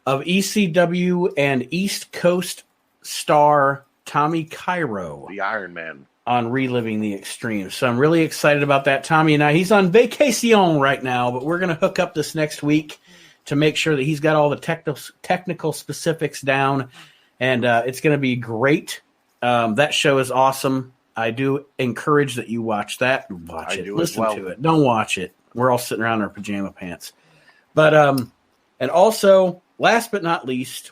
S1: of ECW and East Coast star Tommy Cairo.
S3: The Iron Man.
S1: On Reliving the Extreme. So I'm really excited about that. Tommy and I, he's on vacation right now, but we're going to hook up this next week to make sure that he's got all the technical specifics down, and it's going to be great. That show is awesome. I do encourage that you watch that. Watch it. Listen to it. Don't watch it. We're all sitting around in our pajama pants. But and also, last but not least,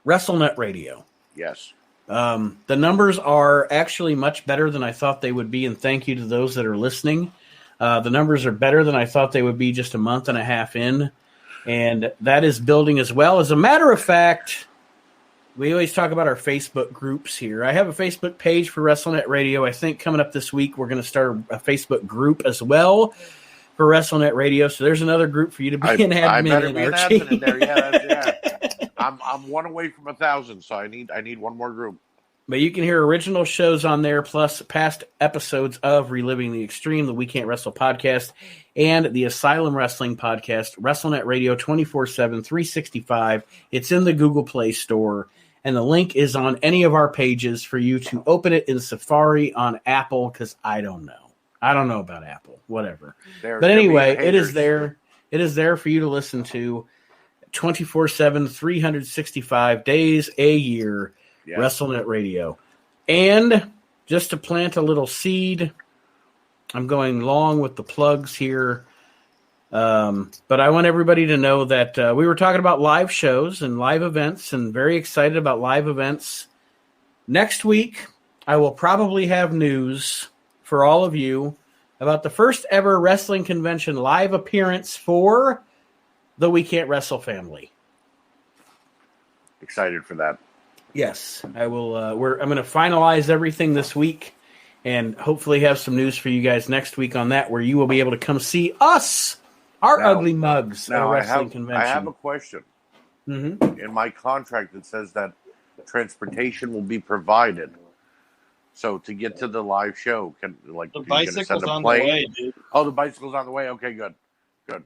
S1: WrestleNet Radio.
S3: Yes.
S1: The numbers are actually much better than I thought they would be, and thank you to those that are listening. The numbers are better than I thought they would be just a month and a half in. And that is building as well. As a matter of fact, we always talk about our Facebook groups here. I have a Facebook page for WrestleNet Radio. I think coming up this week, we're going to start a Facebook group as well for WrestleNet Radio. So there's another group for you to be an admin
S3: I better
S1: in,
S3: be an
S1: Archie.
S3: admin in there. Yeah. I'm one away from 1,000, so I need one more group.
S1: But you can hear original shows on there, plus past episodes of Reliving the Extreme, the We Can't Wrestle podcast, and the Asylum Wrestling podcast, WrestleNet Radio 24/7, 365. It's in the Google Play Store, and the link is on any of our pages for you to open it in Safari on Apple, because I don't know. I don't know about Apple, whatever. But anyway, it is there. It is there for you to listen to 24/7, 365 days a year. Yes. WrestleNet Radio. And just to plant a little seed, I'm going long with the plugs here, but I want everybody to know that we were talking about live shows and live events, and very excited about live events. Next week, I will probably have news for all of you about the first ever wrestling convention live appearance for the We Can't Wrestle family.
S3: Excited for that.
S1: Yes, I will. I'm going to finalize everything this week and hopefully have some news for you guys next week on that, where you will be able to come see us, our ugly mugs at a wrestling convention.
S3: I have a question. Mm-hmm. In my contract, it says that transportation will be provided. So to get to the live show,
S4: the bicycle's on the way, dude.
S3: Oh, the bicycle's on the way. Okay, good. I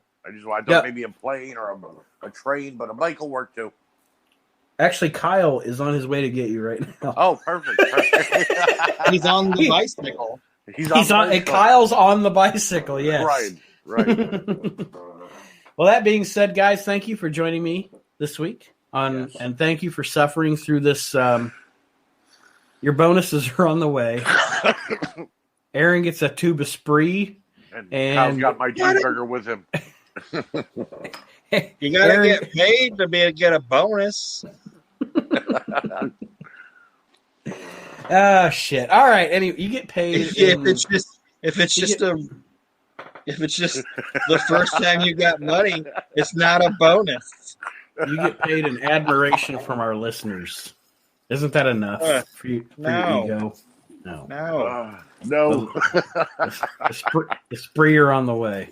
S3: thought maybe a plane or a train, but a bike will work too.
S1: Actually, Kyle is on his way to get you right now.
S3: Oh, perfect.
S4: He's on the bicycle.
S1: He's on. Kyle's on the bicycle. Yes.
S3: Right.
S1: Well, that being said, guys, thank you for joining me this week and thank you for suffering through this. Your bonuses are on the way. Aaron gets a tube of Spree,
S3: and Kyle's got my cheeseburger with him.
S4: You gotta get paid to get a bonus.
S1: Oh shit! All right. Anyway, you get paid.
S4: If it's just the first time you got money, it's not a bonus.
S1: You get paid in admiration from our listeners. Isn't that enough for your ego?
S3: No.
S1: The Spree're on the way.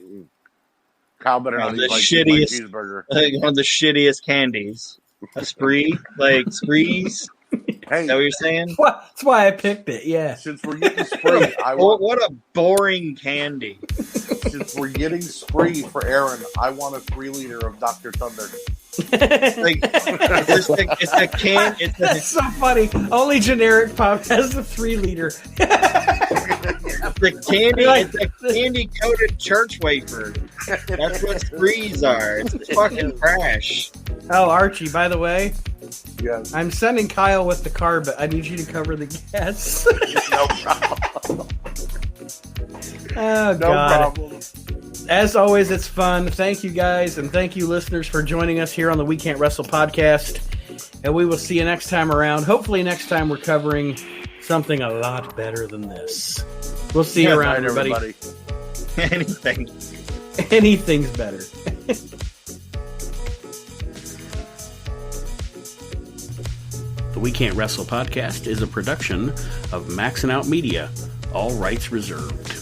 S3: Kyle better not
S4: the
S3: eat
S4: shittiest
S3: cheeseburger.
S4: One of the shittiest candies. A Spree, like Sprees.
S3: Hey,
S4: is that what you're saying?
S1: That's why I picked it. Yeah.
S3: Since we're getting Spree,
S4: what a boring candy.
S3: Since we're getting Spree for Aaron, I want a 3-liter of Dr. Thunder.
S4: It's a can.
S1: That's so funny. Only generic pop has the 3-liter.
S4: The candy, it's a candy coated church wafer. That's what Sprees are. It's fucking trash.
S1: Oh, Archie, by the way,
S3: yes.
S1: I'm sending Kyle with the car, but I need you to cover the gas.
S3: No problem.
S1: Oh,
S3: no
S1: God.
S3: problem.
S1: As always, it's fun. Thank you, guys, and thank you, listeners, for joining us here on the We Can't Wrestle podcast. And we will see you next time around. Hopefully next time we're covering something a lot better than this. We'll see you around, everybody. Anything's better. The We Can't Wrestle podcast is a production of Maxin' Out Media. All rights reserved.